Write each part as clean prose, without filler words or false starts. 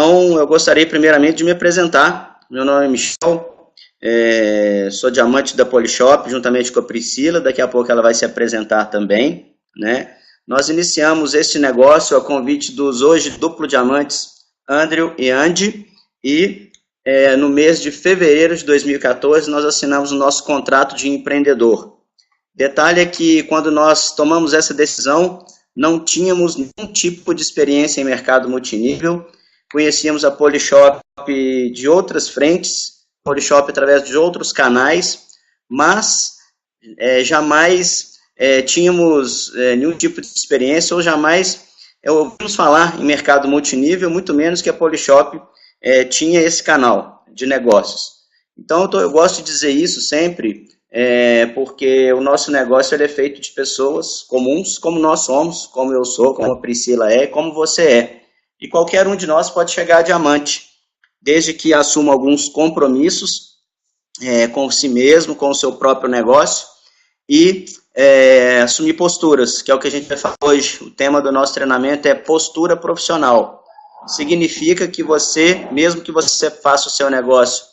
Então, eu gostaria primeiramente de me apresentar. Meu nome é Michel, sou diamante da Polishop, juntamente com a Priscila. Daqui a pouco ela vai se apresentar também, né? Nós iniciamos este negócio a convite dos hoje duplo diamantes Andrew e Andy, e no mês de fevereiro de 2014 nós assinamos o nosso contrato de empreendedor. Detalhe é que quando nós tomamos essa decisão, não tínhamos nenhum tipo de experiência em mercado multinível, conhecíamos a Polishop de outras frentes, Polishop através de outros canais, mas jamais tínhamos nenhum tipo de experiência ou jamais ouvimos falar em mercado multinível, muito menos que a Polishop tinha esse canal de negócios. Então, eu gosto de dizer isso sempre, porque o nosso negócio ele é feito de pessoas comuns, como nós somos, como eu sou, como a Priscila é, como você é. E qualquer um de nós pode chegar a diamante, desde que assuma alguns compromissos com si mesmo, com o seu próprio negócio, e assumir posturas, que é o que a gente vai falar hoje. O tema do nosso treinamento é postura profissional. Significa que você, mesmo que você faça o seu negócio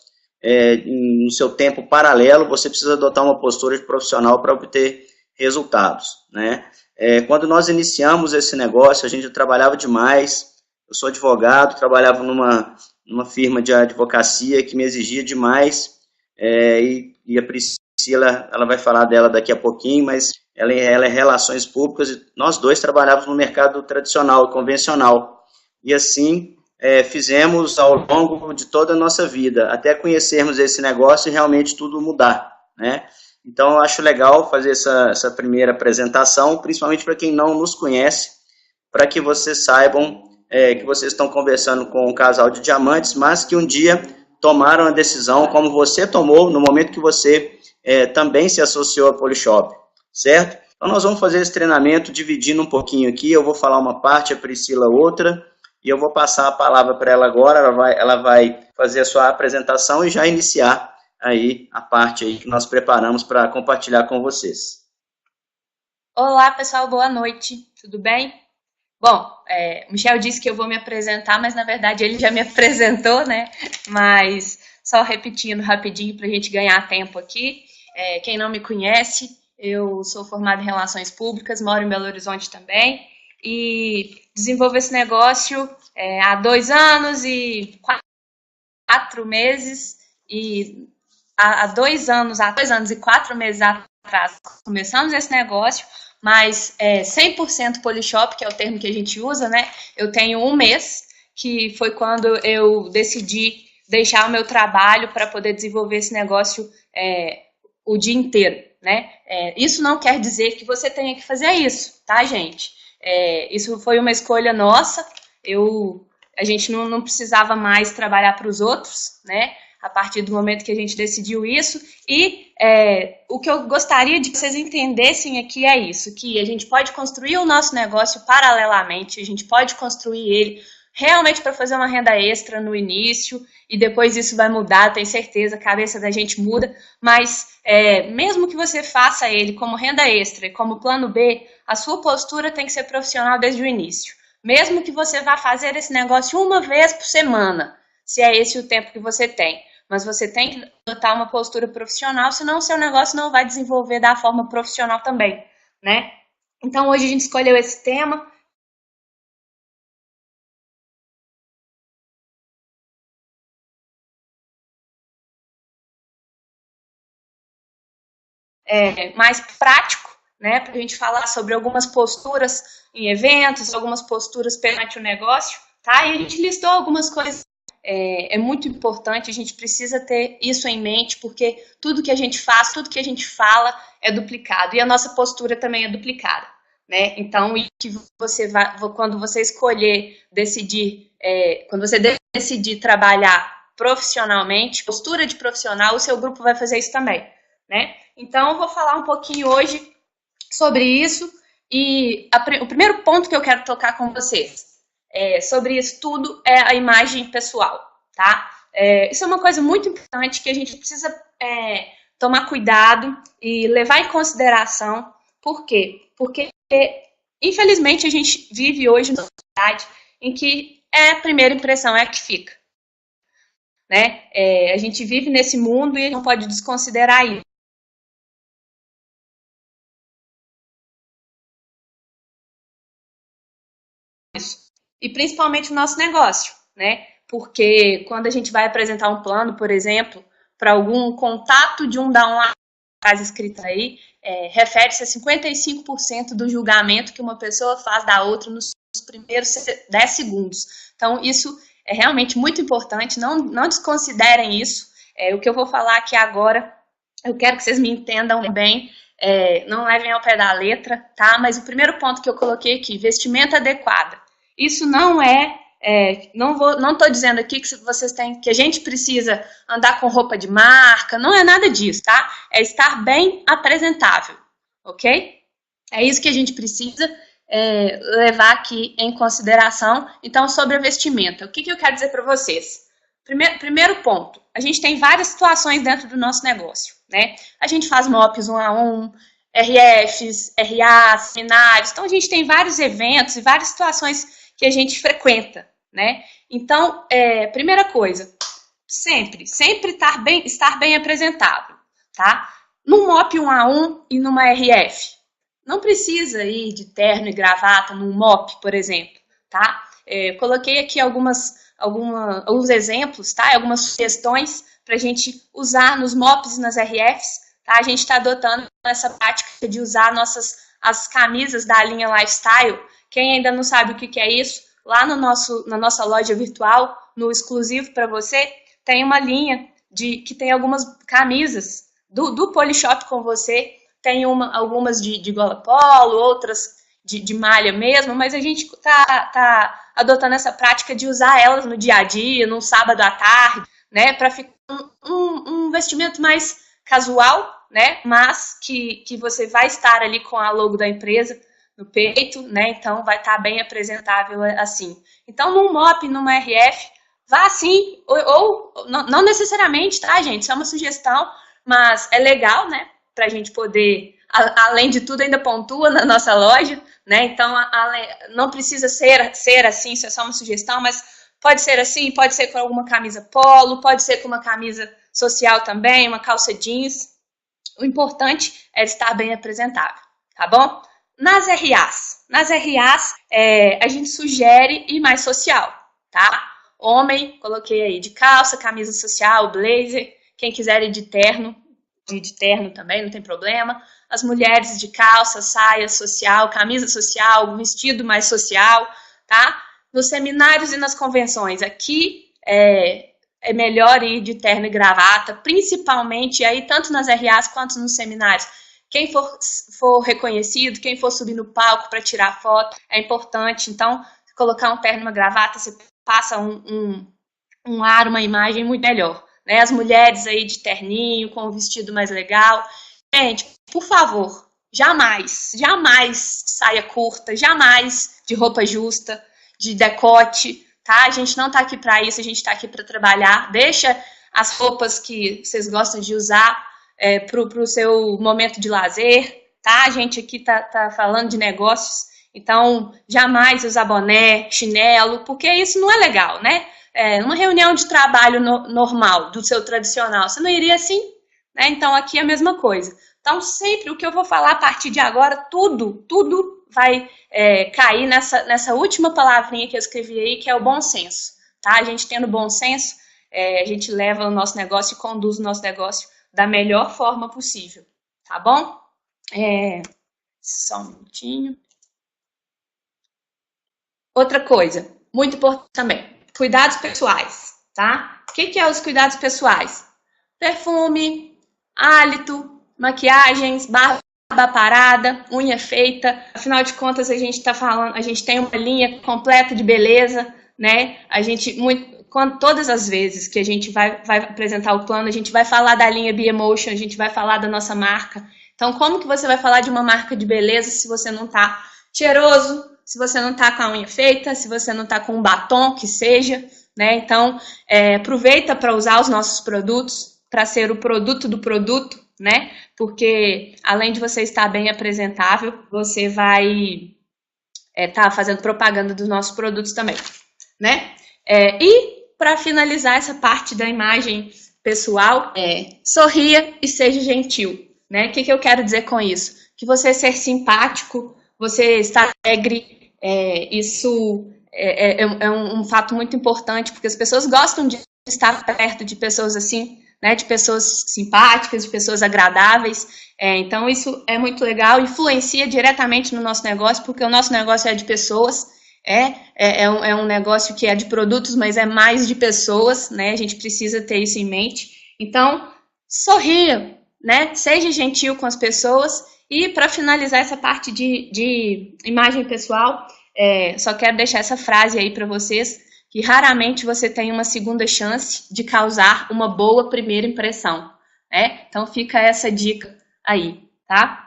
no seu tempo paralelo, você precisa adotar uma postura de profissional para obter resultados, né? Quando nós iniciamos esse negócio, a gente trabalhava demais. Eu sou advogado, trabalhava numa firma de advocacia que me exigia demais, e a Priscila, ela vai falar dela daqui a pouquinho, mas ela é relações públicas, e nós dois trabalhávamos no mercado tradicional e convencional, e assim fizemos ao longo de toda a nossa vida, até conhecermos esse negócio e realmente tudo mudar, né? Então, eu acho legal fazer essa primeira apresentação, principalmente para quem não nos conhece, para que vocês saibam que vocês estão conversando com um casal de diamantes, mas que um dia tomaram a decisão, como você tomou, no momento que você também se associou à Polishop, certo? Então, nós vamos fazer esse treinamento dividindo um pouquinho aqui, eu vou falar uma parte, a Priscila outra, e eu vou passar a palavra para ela agora, ela vai fazer a sua apresentação e já iniciar aí a parte aí que nós preparamos para compartilhar com vocês. Olá, pessoal, boa noite, tudo bem? Bom, o Michel disse que eu vou me apresentar, mas na verdade ele já me apresentou, né? Mas só repetindo rapidinho para a gente ganhar tempo aqui. Quem não me conhece, eu sou formada em Relações Públicas, moro em Belo Horizonte também, e desenvolvo esse negócio há 2 anos e 4 meses, e há 2 anos e 4 meses atrás começamos esse negócio, mas 100% Polishop, que é o termo que a gente usa, né? Eu tenho 1 mês, que foi quando eu decidi deixar o meu trabalho para poder desenvolver esse negócio o dia inteiro, né? Isso não quer dizer que você tenha que fazer isso, tá, gente? Isso foi uma escolha nossa. A gente não precisava mais trabalhar para os outros, né? A partir do momento que a gente decidiu isso, e o que eu gostaria de que vocês entendessem aqui é isso, que a gente pode construir o nosso negócio paralelamente, a gente pode construir ele realmente para fazer uma renda extra no início, e depois isso vai mudar, tenho certeza, a cabeça da gente muda, mas mesmo que você faça ele como renda extra e como plano B, a sua postura tem que ser profissional desde o início. Mesmo que você vá fazer esse negócio 1 vez por semana, se é esse o tempo que você tem. Mas você tem que adotar uma postura profissional, senão o seu negócio não vai desenvolver da forma profissional também, né? Então, hoje a gente escolheu esse tema. Mais prático, né? Para a gente falar sobre algumas posturas em eventos, algumas posturas perante o negócio, tá? E a gente listou algumas coisas. É muito importante, a gente precisa ter isso em mente, porque tudo que a gente faz, tudo que a gente fala é duplicado, e a nossa postura também é duplicada, né? Então, que você vai, quando você escolher, decidir, quando você decidir trabalhar profissionalmente, postura de profissional, o seu grupo vai fazer isso também, né? Então, eu vou falar um pouquinho hoje sobre isso, e o primeiro ponto que eu quero tocar com vocês sobre isso tudo é a imagem pessoal, tá? Isso é uma coisa muito importante que a gente precisa tomar cuidado e levar em consideração. Por quê? Porque, infelizmente, a gente vive hoje numa sociedade em que a primeira impressão é a que fica, né? A gente vive nesse mundo e não pode desconsiderar isso. E principalmente o nosso negócio, né? Porque quando a gente vai apresentar um plano, por exemplo, para algum contato de um downline, casa escrita aí, refere-se a 55% do julgamento que uma pessoa faz da outra nos primeiros 10 segundos. Então, isso é realmente muito importante, não desconsiderem isso. O que eu vou falar aqui agora, eu quero que vocês me entendam bem, não levem ao pé da letra, tá? Mas o primeiro ponto que eu coloquei aqui, vestimenta adequada. Isso não não estou dizendo aqui que vocês têm, que a gente precisa andar com roupa de marca, não é nada disso, tá? É estar bem apresentável, ok? É isso que a gente precisa levar aqui em consideração. Então, sobre a vestimenta, o que eu quero dizer para vocês? Primeiro ponto, a gente tem várias situações dentro do nosso negócio, né? A gente faz MOPs 1-a-1, RFs, RAs, seminários, então a gente tem vários eventos e várias situações que a gente frequenta, né? Então, primeira coisa, sempre estar bem apresentável, tá? Num MOP 1-a-1 e numa RF, não precisa ir de terno e gravata num MOP, por exemplo, tá? Coloquei aqui alguns exemplos, tá? Algumas sugestões para a gente usar nos MOPs e nas RFs, tá? A gente está adotando essa prática de usar as camisas da linha Lifestyle. Quem ainda não sabe o que é isso, lá na nossa loja virtual, no exclusivo para você, tem uma linha que tem algumas camisas do Polishop com você, tem algumas de gola polo, outras de malha mesmo, mas a gente tá adotando essa prática de usar elas no dia a dia, num sábado à tarde, né, para ficar um vestimento mais casual, né, mas que você vai estar ali com a logo da empresa no peito, né, então vai estar bem apresentável assim. Então, num MOP, numa RF, vá assim, ou não necessariamente, tá, gente, isso é uma sugestão, mas é legal, né, pra gente poder, além de tudo, ainda pontua na nossa loja, né, então não precisa ser assim, isso é só uma sugestão, mas pode ser assim, pode ser com alguma camisa polo, pode ser com uma camisa social também, uma calça jeans. O importante é estar bem apresentável, tá bom? Nas RAs, a gente sugere ir mais social, tá? Homem, coloquei aí de calça, camisa social, blazer, quem quiser ir de terno também, não tem problema. As mulheres de calça, saia social, camisa social, vestido mais social, tá? Nos seminários e nas convenções, aqui é melhor ir de terno e gravata, principalmente aí tanto nas RAs quanto nos seminários. Quem for reconhecido, quem for subir no palco para tirar foto, é importante. Então, colocar um terno e uma gravata, você passa um ar, uma imagem muito melhor. Né? As mulheres aí de terninho, com um vestido mais legal. Gente, por favor, jamais saia curta, jamais de roupa justa, de decote, tá? A gente não tá aqui para isso, a gente tá aqui para trabalhar. Deixa as roupas que vocês gostam de usar para o seu momento de lazer, tá? A gente aqui tá falando de negócios, então jamais usar boné, chinelo, porque isso não é legal, né? Numa reunião de trabalho normal, do seu tradicional, você não iria assim, né? Então aqui é a mesma coisa. Então sempre o que eu vou falar a partir de agora, tudo vai cair nessa última palavrinha que eu escrevi aí, que é o bom senso, tá? A gente tendo bom senso, a gente leva o nosso negócio e conduz o nosso negócio da melhor forma possível, tá bom? Só um minutinho. Outra coisa, muito importante também, cuidados pessoais, tá? O que é os cuidados pessoais? Perfume, hálito, maquiagens, barba parada, unha feita. Afinal de contas, a gente tem uma linha completa de beleza, né? Todas as vezes que a gente vai apresentar o plano, a gente vai falar da linha B-Emotion, a gente vai falar da nossa marca. Então, como que você vai falar de uma marca de beleza se você não tá cheiroso, se você não tá com a unha feita, se você não tá com um batom, que seja, né? Então, aproveita para usar os nossos produtos, para ser o produto do produto, né? Porque, além de você estar bem apresentável, você vai estar fazendo propaganda dos nossos produtos também, né? E para finalizar essa parte da imagem pessoal, sorria e seja gentil, né? O que eu quero dizer com isso? Que você ser simpático, você estar alegre, isso é um fato muito importante, porque as pessoas gostam de estar perto de pessoas assim, né? De pessoas simpáticas, de pessoas agradáveis. Então isso é muito legal, influencia diretamente no nosso negócio, porque o nosso negócio é de pessoas. É um negócio que é de produtos, mas é mais de pessoas, né? A gente precisa ter isso em mente. Então, sorria, né? Seja gentil com as pessoas. E para finalizar essa parte de imagem pessoal, só quero deixar essa frase aí para vocês, que raramente você tem uma segunda chance de causar uma boa primeira impressão, né? Então fica essa dica aí, tá?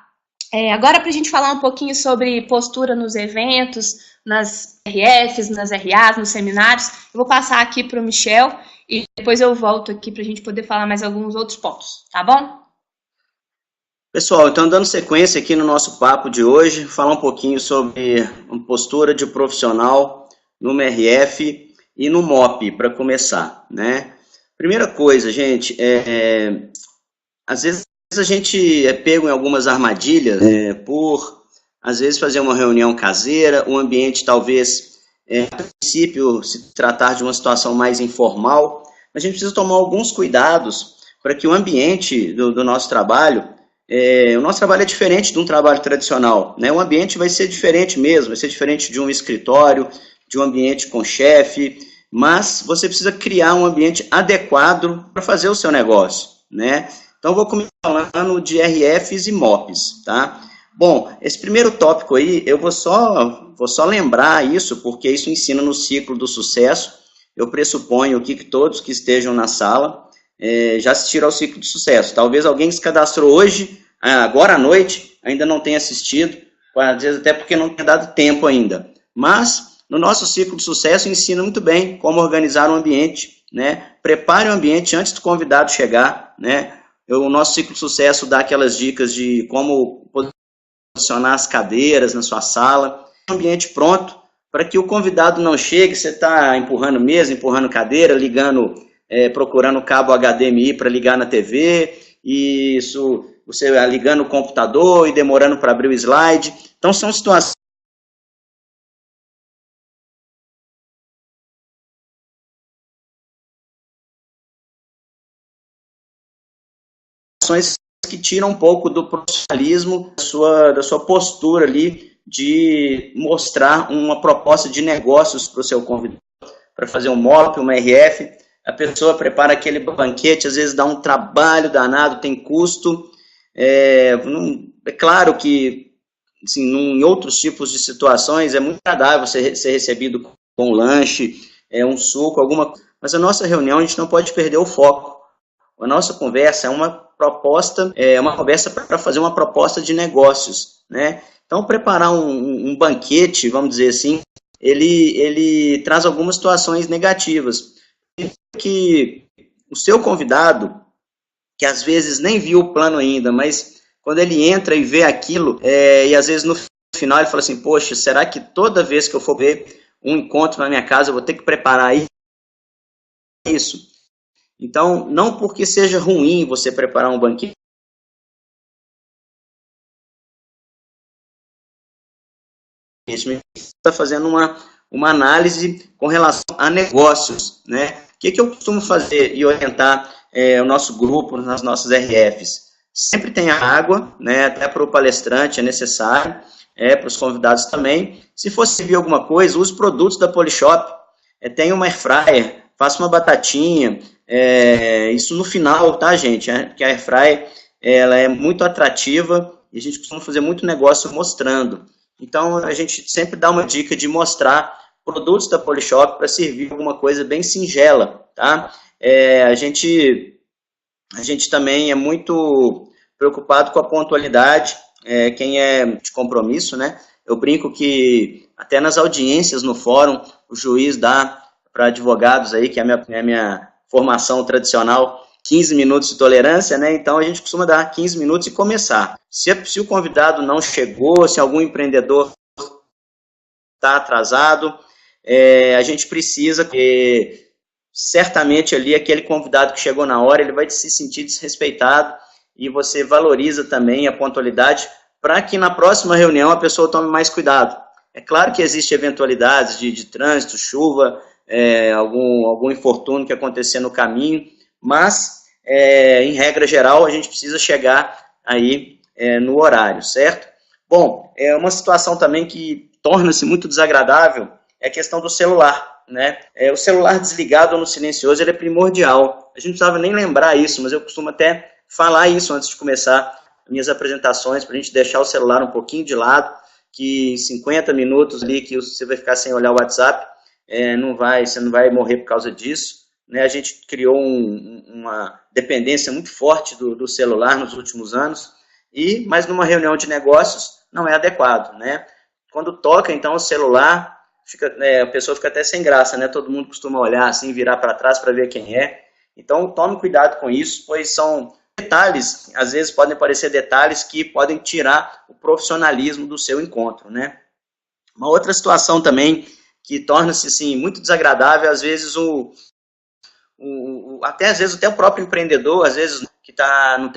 Agora, para a gente falar um pouquinho sobre postura nos eventos, nas RFs, nas RAs, nos seminários, eu vou passar aqui para o Michel e depois eu volto aqui para a gente poder falar mais alguns outros pontos, tá bom? Pessoal, então dando sequência aqui no nosso papo de hoje, falar um pouquinho sobre uma postura de profissional no MRF e no MOP, para começar, né? Primeira coisa, gente, às vezes a gente é pego em algumas armadilhas por, às vezes, fazer uma reunião caseira, o ambiente talvez, a princípio, se tratar de uma situação mais informal, mas a gente precisa tomar alguns cuidados para que o ambiente do nosso trabalho, o nosso trabalho é diferente de um trabalho tradicional, né? O ambiente vai ser diferente mesmo, vai ser diferente de um escritório, de um ambiente com chefe, mas você precisa criar um ambiente adequado para fazer o seu negócio, né? Então, vou começar falando de RFs e MOPs, tá? Bom, esse primeiro tópico aí, eu vou só lembrar isso, porque isso ensina no ciclo do sucesso. Eu pressuponho que todos que estejam na sala já assistiram ao ciclo do sucesso. Talvez alguém que se cadastrou hoje, agora à noite, ainda não tenha assistido, às vezes até porque não tenha dado tempo ainda. Mas, no nosso ciclo de sucesso, ensina muito bem como organizar o ambiente, né? Prepare o ambiente antes do convidado chegar, né? O nosso ciclo de sucesso dá aquelas dicas de como posicionar as cadeiras na sua sala, um ambiente pronto, para que o convidado não chegue, você está empurrando mesa, empurrando cadeira, ligando, procurando cabo HDMI para ligar na TV, e isso, você ligando o computador e demorando para abrir o slide. Então, são situações que tiram um pouco do profissionalismo da sua postura ali de mostrar uma proposta de negócios para o seu convidado, para fazer um MOP, uma RF. A pessoa prepara aquele banquete, às vezes dá um trabalho danado, tem custo. É claro que, assim, em outros tipos de situações, é muito agradável você ser recebido com um lanche, um suco, alguma coisa. Mas a nossa reunião, a gente não pode perder o foco. A nossa conversa é uma conversa para fazer uma proposta de negócios, né? Então, preparar um banquete, vamos dizer assim, ele traz algumas situações negativas. Que o seu convidado, que às vezes nem viu o plano ainda, mas quando ele entra e vê aquilo, e às vezes no final ele fala assim, poxa, será que toda vez que eu for ver um encontro na minha casa, eu vou ter que preparar isso? Então, não porque seja ruim você preparar um banquete, está fazendo uma análise com relação a negócios, né? O que eu costumo fazer e orientar o nosso grupo nas nossas RFs? Sempre tem água, né? Até para o palestrante é necessário, para os convidados também. Se for servir alguma coisa, use produtos da Polishop. Tem uma air fryer, faça uma batatinha. Isso no final, tá, gente? Porque a air fryer ela é muito atrativa e a gente costuma fazer muito negócio mostrando. Então, a gente sempre dá uma dica de mostrar produtos da Polishop para servir alguma coisa bem singela, tá? A gente também é muito preocupado com a pontualidade, quem é de compromisso, né? Eu brinco que até nas audiências no fórum, o juiz dá para advogados aí, que é a minha formação tradicional, 15 minutos de tolerância, né? Então a gente costuma dar 15 minutos e começar. Se o convidado não chegou, se algum empreendedor está atrasado, a gente precisa, porque certamente ali aquele convidado que chegou na hora, ele vai se sentir desrespeitado, e você valoriza também a pontualidade para que na próxima reunião a pessoa tome mais cuidado. É claro que existem eventualidades de trânsito, chuva, algum infortúnio que acontecer no caminho, mas, em regra geral, a gente precisa chegar aí no horário, certo? Bom, uma situação também que torna-se muito desagradável é a questão do celular, né? O celular desligado ou no silencioso, ele é primordial. A gente não precisava nem lembrar isso, mas eu costumo até falar isso antes de começar minhas apresentações, para a gente deixar o celular um pouquinho de lado, que em 50 minutos ali que você vai ficar sem olhar o WhatsApp, você não vai morrer por causa disso, né? A gente criou uma dependência muito forte do celular nos últimos anos, mas numa reunião de negócios não é adequado, né? Quando toca, então, o celular, a pessoa fica até sem graça, né? Todo mundo costuma olhar assim, virar para trás para ver quem é. Então, tome cuidado com isso, pois são detalhes, às vezes podem parecer detalhes que podem tirar o profissionalismo do seu encontro, né? Uma outra situação também que torna-se assim, muito desagradável, às vezes até o próprio empreendedor, às vezes que não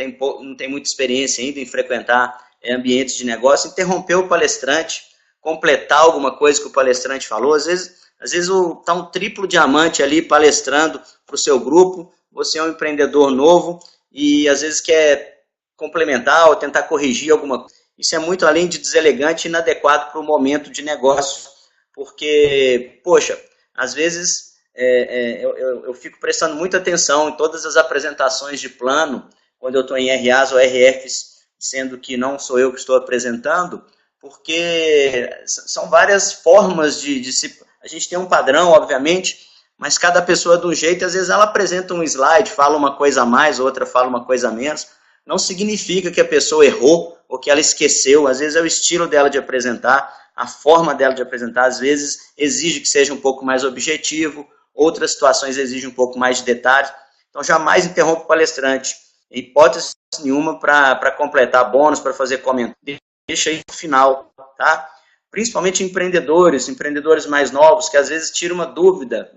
tem muita experiência ainda em frequentar ambientes de negócio, interromper o palestrante, completar alguma coisa que o palestrante falou, às vezes está um triplo diamante ali palestrando para o seu grupo, você é um empreendedor novo e às vezes quer complementar ou tentar corrigir alguma coisa. Isso é muito além de deselegante e inadequado para o momento de negócio, porque, poxa, às vezes eu fico prestando muita atenção em todas as apresentações de plano, quando eu estou em RAs ou RFs, sendo que não sou eu que estou apresentando, porque são várias formas de se... A gente tem um padrão, obviamente, mas cada pessoa de um jeito, às vezes ela apresenta um slide, fala uma coisa a mais, outra fala uma coisa a menos, não significa que a pessoa errou ou que ela esqueceu, às vezes é o estilo dela de apresentar, a forma dela de apresentar, às vezes exige que seja um pouco mais objetivo, outras situações exigem um pouco mais de detalhes, então jamais interrompa o palestrante, em hipótese nenhuma para completar bônus, para fazer comentário, deixa aí no final, tá? Principalmente empreendedores mais novos, que às vezes tiram uma dúvida,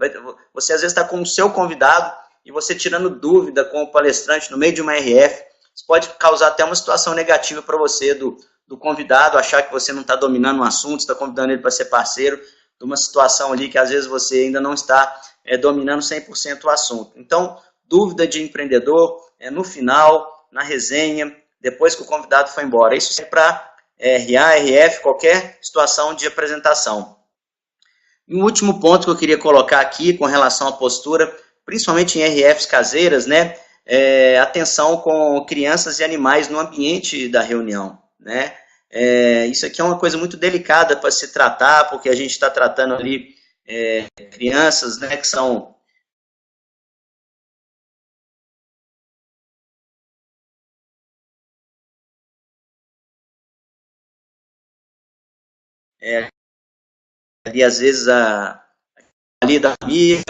você às vezes está com o seu convidado e você tirando dúvida com o palestrante no meio de uma RF, isso pode causar até uma situação negativa para você, do convidado, achar que você não está dominando um assunto, está convidando ele para ser parceiro, de uma situação ali que às vezes você ainda não está dominando 100% o assunto. Então, dúvida de empreendedor no final, na resenha, depois que o convidado foi embora. Isso é para RA, RF, qualquer situação de apresentação. E um último ponto que eu queria colocar aqui com relação à postura, principalmente em RFs caseiras, né? Atenção com crianças e animais no ambiente da reunião, né? Isso aqui é uma coisa muito delicada para se tratar, porque a gente está tratando ali crianças, né, que são ali às vezes ali da amiga,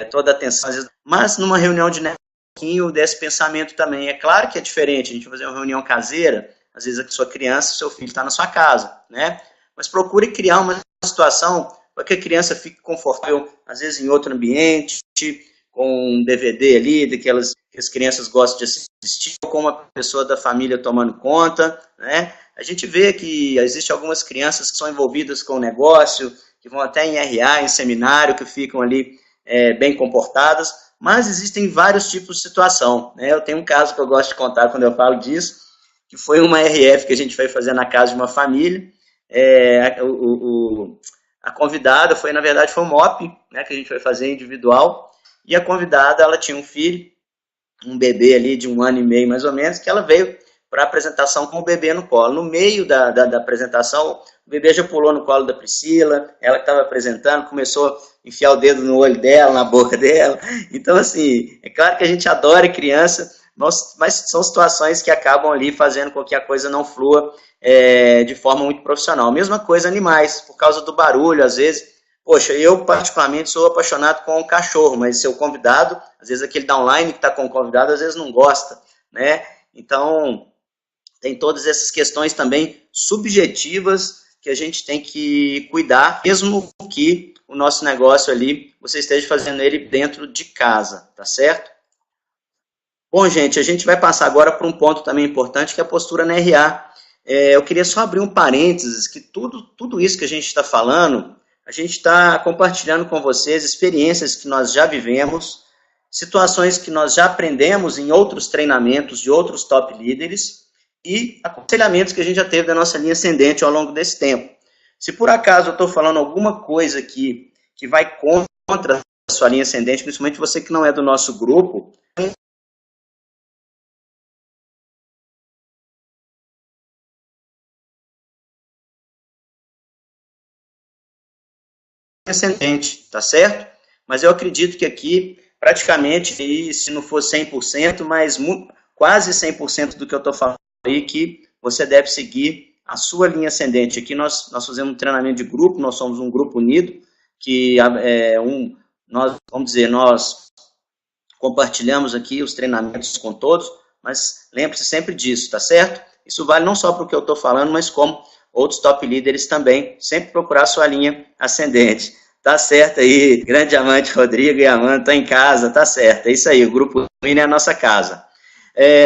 toda a atenção, às vezes, mas numa reunião de networking desse pensamento também. É claro que é diferente, a gente vai fazer uma reunião caseira, às vezes a sua criança, seu filho está na sua casa, né? Mas procure criar uma situação para que a criança fique confortável, às vezes em outro ambiente, com um DVD ali, daquelas que as crianças gostam de assistir, ou com uma pessoa da família tomando conta, né? A gente vê que existem algumas crianças que são envolvidas com o negócio, que vão até em RA, em seminário, que ficam ali bem comportadas, mas existem vários tipos de situação, né? Eu tenho um caso que eu gosto de contar quando eu falo disso, que foi uma RF que a gente foi fazer na casa de uma família, a convidada foi, na verdade, foi um MOP, né, que a gente foi fazer individual, e a convidada, ela tinha um filho, um bebê ali de 1 ano e meio, mais ou menos, que ela veio para a apresentação com o bebê no colo. No meio da apresentação, o bebê já pulou no colo da Priscila, ela que estava apresentando, começou a enfiar o dedo no olho dela, na boca dela. Então, assim, é claro que a gente adora criança, mas são situações que acabam ali fazendo com que a coisa não flua de forma muito profissional. Mesma coisa animais, por causa do barulho, às vezes. Poxa, eu particularmente sou apaixonado com o cachorro, mas seu convidado, às vezes aquele downline que está com o convidado, às vezes não gosta, né? Então, tem todas essas questões também subjetivas que a gente tem que cuidar, mesmo que o nosso negócio ali, você esteja fazendo ele dentro de casa, tá certo? Bom, gente, a gente vai passar agora para um ponto também importante, que é a postura na RA. Eu queria só abrir um parênteses, que tudo isso que a gente está falando, a gente está compartilhando com vocês experiências que nós já vivemos, situações que nós já aprendemos em outros treinamentos de outros top líderes e aconselhamentos que a gente já teve da nossa linha ascendente ao longo desse tempo. Se por acaso eu estou falando alguma coisa aqui que vai contra a sua linha ascendente, principalmente você que não é do nosso grupo, ascendente, tá certo? Mas eu acredito que aqui, praticamente, se não for 100%, mas quase 100% do que eu estou falando aí, que você deve seguir a sua linha ascendente. Aqui nós fazemos um treinamento de grupo, nós somos um grupo unido, que nós, vamos dizer, nós compartilhamos aqui os treinamentos com todos, mas lembre-se sempre disso, tá certo? Isso vale não só para o que eu estou falando, mas como outros top líderes também, sempre procurar sua linha ascendente. Tá certo aí, grande amante Rodrigo e Amanda, tá em casa, tá certo, é isso aí, o Grupo Win é a nossa casa.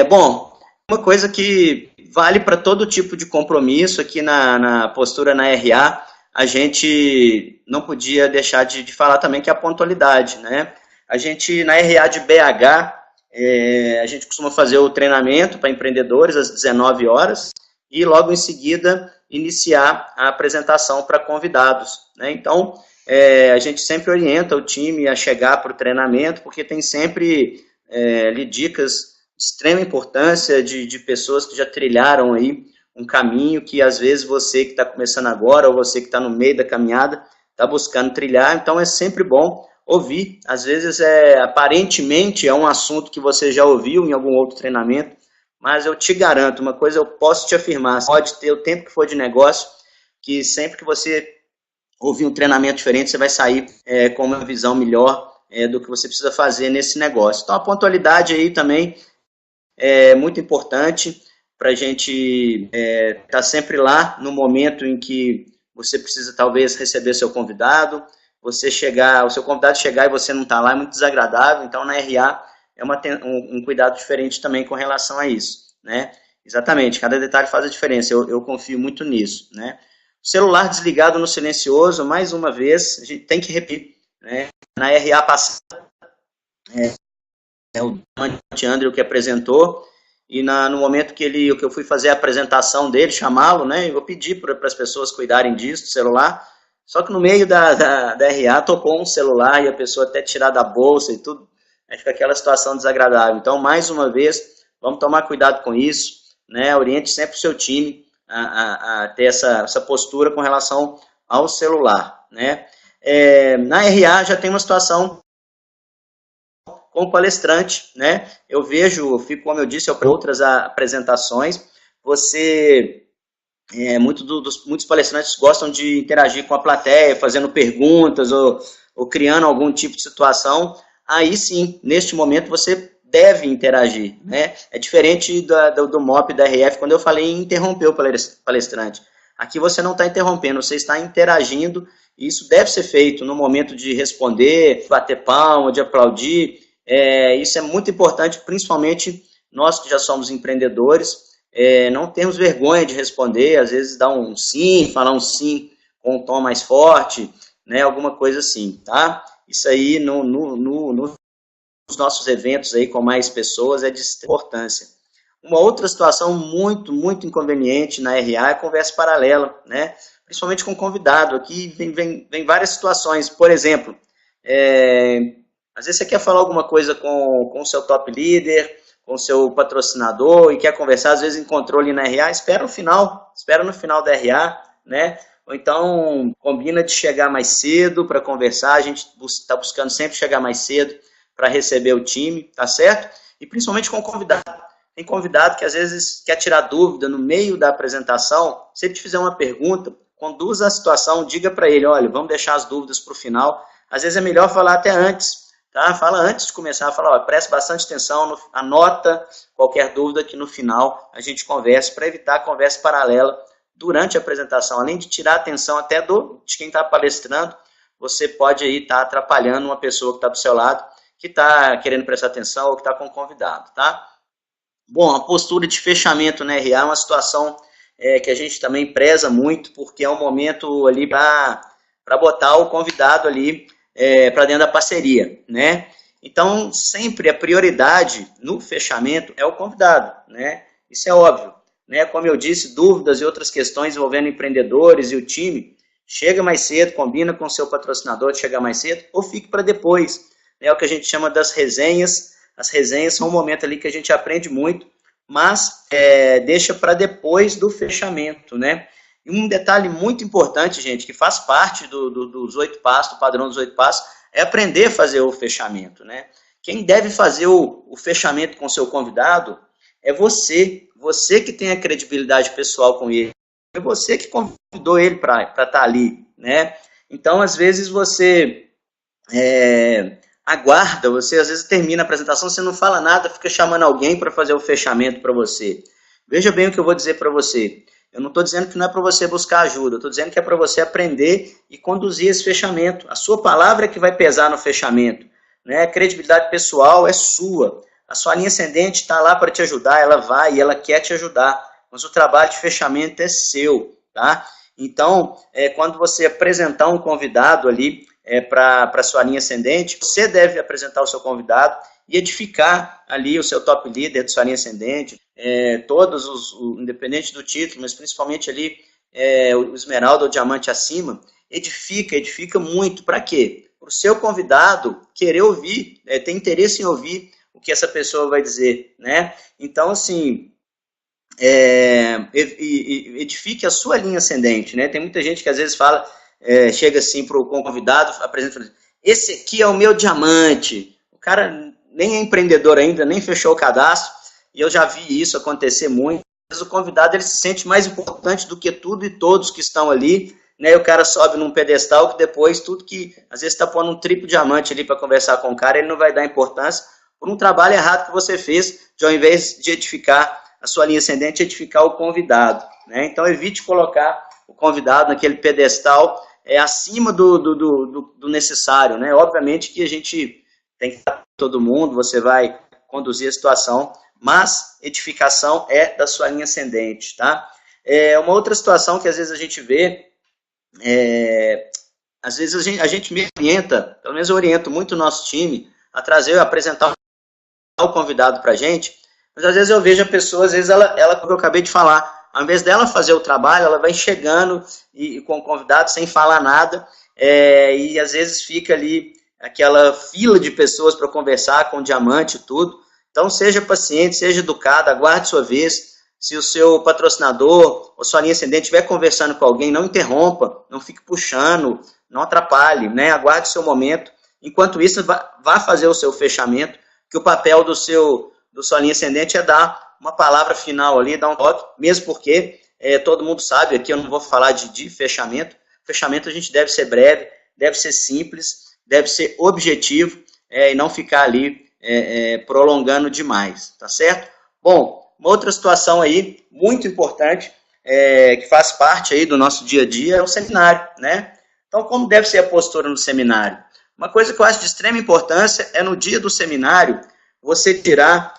Bom, uma coisa que vale para todo tipo de compromisso aqui na postura na RA, a gente não podia deixar de falar também que é a pontualidade, né? A gente, na RA de BH, a gente costuma fazer o treinamento para empreendedores às 19 horas e logo em seguida iniciar a apresentação para convidados, né? Então, a gente sempre orienta o time a chegar para o treinamento, porque tem sempre dicas de extrema importância de pessoas que já trilharam aí um caminho que às vezes você que está começando agora ou você que está no meio da caminhada está buscando trilhar, então é sempre bom ouvir. Às vezes aparentemente é um assunto que você já ouviu em algum outro treinamento, mas eu te garanto, uma coisa eu posso te afirmar, você pode ter o tempo que for de negócio, que sempre que você ouvir um treinamento diferente, você vai sair com uma visão melhor do que você precisa fazer nesse negócio. Então, a pontualidade aí também é muito importante para a gente estar sempre lá no momento em que você precisa, talvez, receber seu convidado, o seu convidado chegar e você não está lá é muito desagradável, então na RA é um cuidado diferente também com relação a isso, né? Exatamente, cada detalhe faz a diferença, eu confio muito nisso, né? Celular desligado no silencioso, mais uma vez, a gente tem que repetir, né? Na RA passada, o André que apresentou, e no momento que eu fui fazer a apresentação dele, chamá-lo, né? Eu pedi para as pessoas cuidarem disso, do celular, só que no meio da RA tocou um celular e a pessoa até tirar da bolsa e tudo, aí fica aquela situação desagradável. Então, mais uma vez, vamos tomar cuidado com isso, né? Oriente sempre o seu time a ter essa postura com relação ao celular, né? Na RA já tem uma situação com o palestrante, né? Eu fico, como eu disse, para outras apresentações, muitos palestrantes gostam de interagir com a plateia, fazendo perguntas ou criando algum tipo de situação. Aí sim, neste momento você deve interagir, né? É diferente do MOP da RF, quando eu falei em interromper o palestrante. Aqui você não está interrompendo, você está interagindo, e isso deve ser feito no momento de responder, bater palma, de aplaudir. Isso é muito importante, principalmente nós que já somos empreendedores, não temos vergonha de responder, às vezes dar um sim, falar um sim com um tom mais forte, né? Alguma coisa assim, tá? Isso aí nos nossos eventos aí com mais pessoas é de importância. Uma outra situação muito, muito inconveniente na RA é a conversa paralela, né? Principalmente com convidado. Aqui vem várias situações. Por exemplo, às vezes você quer falar alguma coisa com o seu top líder, com o seu patrocinador e quer conversar, às vezes encontrou ali na RA, espera no final da RA, né? Ou então combina de chegar mais cedo para conversar, a gente está buscando sempre chegar mais cedo para receber o time, tá certo? E principalmente com o convidado. Tem convidado que às vezes quer tirar dúvida no meio da apresentação. Se ele te fizer uma pergunta, conduza a situação, diga para ele, olha, vamos deixar as dúvidas para o final. Às vezes é melhor falar até antes, tá? Fala antes de começar, fala, olha, preste bastante atenção, anota qualquer dúvida que no final a gente converse, para evitar a conversa paralela durante a apresentação, além de tirar a atenção até de quem está palestrando, você pode aí estar atrapalhando uma pessoa que está do seu lado, que está querendo prestar atenção ou que está com o convidado, tá? Bom, a postura de fechamento na RA é uma situação que a gente também preza muito, porque é um momento ali para botar o convidado ali para dentro da parceria, né? Então, sempre a prioridade no fechamento é o convidado, né? Isso é óbvio, né? Como eu disse, dúvidas e outras questões envolvendo empreendedores e o time, chega mais cedo, combina com o seu patrocinador de chegar mais cedo, ou fique para depois. É o que a gente chama das resenhas. As resenhas são um momento ali que a gente aprende muito, mas deixa para depois do fechamento, né? E um detalhe muito importante, gente, que faz parte dos 8 passos, do padrão dos 8 passos, é aprender a fazer o fechamento, né? Quem deve fazer o fechamento com o seu convidado é você. Você que tem a credibilidade pessoal com ele. É você que convidou ele para estar ali, né? Então, às vezes, você aguarda, você às vezes termina a apresentação, você não fala nada, fica chamando alguém para fazer o fechamento para você. Veja bem o que eu vou dizer para você. Eu não estou dizendo que não é para você buscar ajuda, eu estou dizendo que é para você aprender e conduzir esse fechamento. A sua palavra é que vai pesar no fechamento, né? A credibilidade pessoal é sua. A sua linha ascendente está lá para te ajudar, ela vai e ela quer te ajudar, mas o trabalho de fechamento é seu, tá? Então, quando você apresentar um convidado ali para a sua linha ascendente, você deve apresentar o seu convidado e edificar ali o seu top leader de sua linha ascendente, todos independente do título, mas principalmente ali o esmeralda ou diamante acima, edifica muito. Para quê? Para o seu convidado querer ouvir, ter interesse em ouvir o que essa pessoa vai dizer, né? Então, assim, edifique a sua linha ascendente, né? Tem muita gente que às vezes fala, chega assim para o convidado, apresenta, esse aqui é o meu diamante. O cara nem é empreendedor ainda, nem fechou o cadastro, e eu já vi isso acontecer muito. Às vezes o convidado ele se sente mais importante do que tudo e todos que estão ali, né? E o cara sobe num pedestal que depois tudo que, às vezes está pondo um triplo diamante ali para conversar com o cara, ele não vai dar importância por um trabalho errado que você fez, de ao invés de edificar a sua linha ascendente, edificar o convidado, né? Então evite colocar o convidado naquele pedestal acima do necessário, né? Obviamente que a gente tem que estar com todo mundo, você vai conduzir a situação, mas edificação é da sua linha ascendente, tá? Uma outra situação que às vezes a gente vê, às vezes a gente me orienta, pelo menos eu oriento muito o nosso time a apresentar o convidado para a gente, mas às vezes eu vejo a pessoa, às vezes ela, como eu acabei de falar, ao invés dela fazer o trabalho, ela vai chegando com o convidado sem falar nada, e às vezes fica ali aquela fila de pessoas para conversar com o diamante e tudo. Então seja paciente, seja educado, aguarde sua vez. Se o seu patrocinador ou sua linha ascendente estiver conversando com alguém, não interrompa, não fique puxando, não atrapalhe, né? Aguarde o seu momento. Enquanto isso, vá fazer o seu fechamento, que o papel da sua linha ascendente é dar uma palavra final ali, dar um toque, mesmo porque todo mundo sabe, aqui eu não vou falar de fechamento. Fechamento a gente deve ser breve, deve ser simples, deve ser objetivo e não ficar ali prolongando demais, tá certo? Bom, uma outra situação aí, muito importante, que faz parte aí do nosso dia a dia, é o seminário, né? Então, como deve ser a postura no seminário? Uma coisa que eu acho de extrema importância é no dia do seminário, você tirar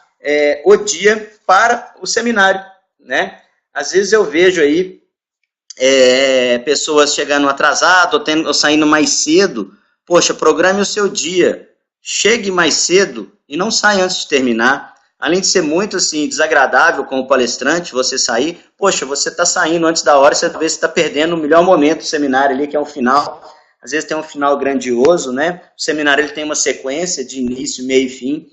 o dia para o seminário, né? Às vezes eu vejo aí pessoas chegando atrasado ou saindo mais cedo. Poxa, programe o seu dia, chegue mais cedo e não saia antes de terminar. Além de ser muito assim, desagradável como palestrante, você sair, poxa, você está saindo antes da hora, você talvez está perdendo o melhor momento do seminário ali, que é o final. Às vezes tem um final grandioso, né? O seminário ele tem uma sequência de início, meio e fim.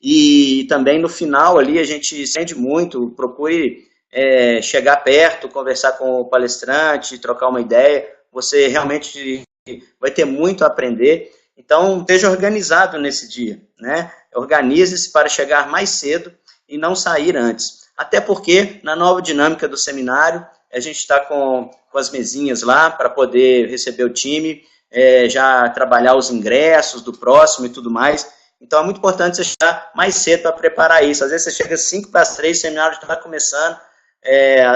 E também no final ali a gente sente muito, procure chegar perto, conversar com o palestrante, trocar uma ideia. Você realmente vai ter muito a aprender. Então, esteja organizado nesse dia, né? Organize-se para chegar mais cedo e não sair antes. Até porque, na nova dinâmica do seminário, a gente está com as mesinhas lá para poder receber o time, já trabalhar os ingressos do próximo e tudo mais. Então, é muito importante você chegar mais cedo para preparar isso. Às vezes, você chega 5 para as 3, o seminário já está começando,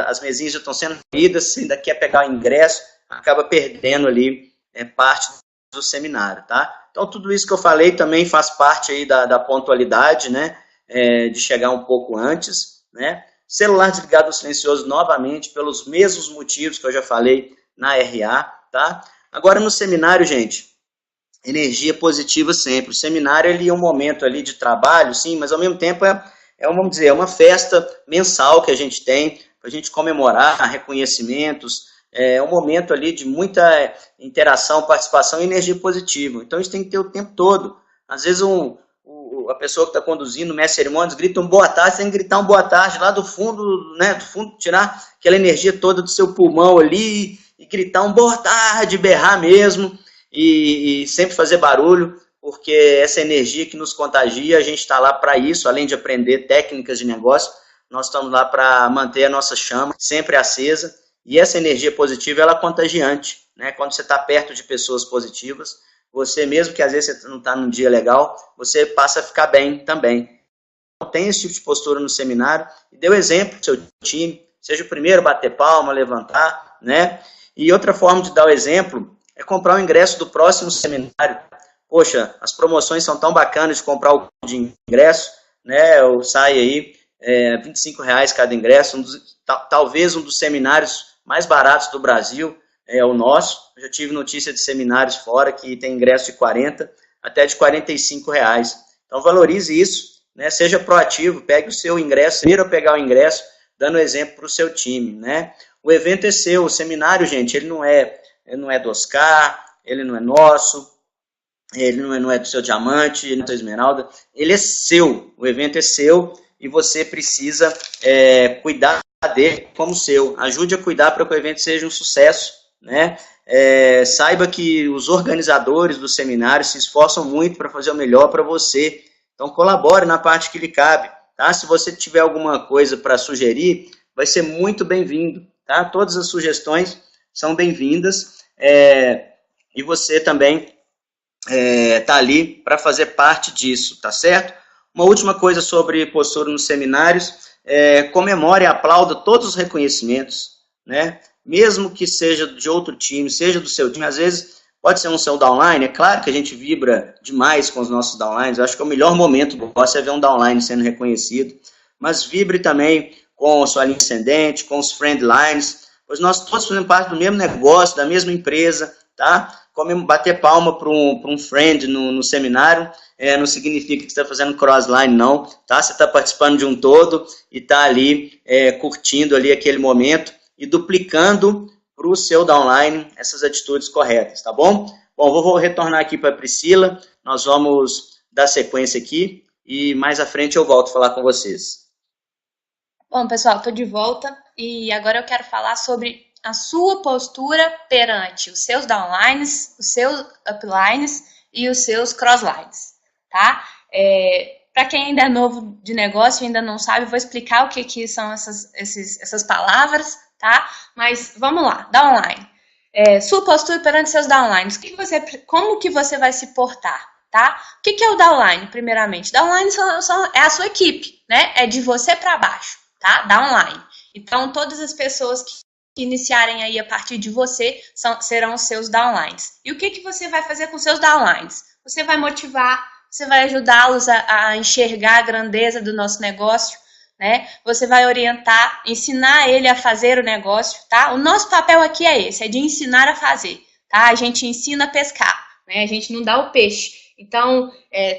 as mesinhas já estão sendo vendidas, se ainda quer pegar o ingresso, acaba perdendo ali parte do seminário, tá? Então, tudo isso que eu falei também faz parte aí da pontualidade, né? De chegar um pouco antes, né? Celular desligado ou silencioso novamente, pelos mesmos motivos que eu já falei na RA, tá? Agora, no seminário, gente, energia positiva sempre. O seminário, ele é um momento ali de trabalho, sim, mas ao mesmo tempo vamos dizer, é uma festa mensal que a gente tem, para a gente comemorar reconhecimentos, é um momento ali de muita interação, participação e energia positiva. Então, isso tem que ter o tempo todo. Às vezes, a pessoa que está conduzindo, o mestre de cerimônias, grita um boa tarde, você tem que gritar um boa tarde lá do fundo, né, do fundo, tirar aquela energia toda do seu pulmão ali e gritar um boa tarde, berrar mesmo e sempre fazer barulho, porque essa energia que nos contagia, a gente está lá para isso, além de aprender técnicas de negócio, nós estamos lá para manter a nossa chama sempre acesa, e essa energia positiva, ela é contagiante, né? Quando você está perto de pessoas positivas, você mesmo que às vezes você não está num dia legal, você passa a ficar bem também. Então, tem esse tipo de postura no seminário, e dê o exemplo para o seu time, seja o primeiro a bater palma, levantar, né? E outra forma de dar o exemplo é comprar o ingresso do próximo seminário. Poxa, as promoções são tão bacanas de comprar o de ingresso, né? Eu saio aí, R$ 25 cada ingresso, talvez um dos seminários mais baratos do Brasil é o nosso. Eu já tive notícia de seminários fora que tem ingresso de 40 até de R$ 45. Então valorize isso, né? Seja proativo, pegue o seu ingresso, primeiro a pegar o ingresso, dando exemplo para o seu time, né? O evento é seu, o seminário, gente, ele não é do Oscar, ele não é nosso, ele não é do seu diamante, ele não é do seu esmeralda, ele é seu, o evento é seu e você precisa cuidar dele como seu. Ajude a cuidar para que o evento seja um sucesso, né? Saiba que os organizadores do seminário se esforçam muito para fazer o melhor para você, então colabore na parte que lhe cabe, tá? Se você tiver alguma coisa para sugerir, vai ser muito bem-vindo, tá? Todas as sugestões são bem-vindas, e você também tá ali para fazer parte disso, tá certo? Uma última coisa sobre postura nos seminários, comemore e aplauda todos os reconhecimentos, né? Mesmo que seja de outro time, seja do seu time, às vezes pode ser um seu downline, é claro que a gente vibra demais com os nossos downlines, eu acho que é o melhor momento do negócio é ver um downline sendo reconhecido, mas vibre também com a sua linha ascendente, com os friend lines, pois nós todos fazemos parte do mesmo negócio, da mesma empresa, tá? Como bater palma para um friend no seminário, não significa que você está fazendo crossline, não, tá? Você está participando de um todo e está ali curtindo ali aquele momento e duplicando para o seu downline essas atitudes corretas, tá bom? Bom, vou retornar aqui para a Priscila, nós vamos dar sequência aqui e mais à frente eu volto a falar com vocês. Bom, pessoal, estou de volta e agora eu quero falar sobre a sua postura perante os seus downlines, os seus uplines e os seus crosslines, tá? Para quem ainda é novo de negócio e ainda não sabe, eu vou explicar o que são essas palavras, tá? Mas vamos lá, downline. Sua postura perante seus downlines, como que você vai se portar, tá? O que é o downline, primeiramente? Downline é a sua equipe, né? É de você para baixo, tá? Downline. Então, todas as pessoas que iniciarem aí a partir de você serão os seus downlines. E o que você vai fazer com seus downlines? Você vai motivar, você vai ajudá-los a enxergar a grandeza do nosso negócio, né? Você vai orientar, ensinar ele a fazer o negócio, tá? O nosso papel aqui é esse, é de ensinar a fazer, tá? A gente ensina a pescar, né? A gente não dá o peixe. Então,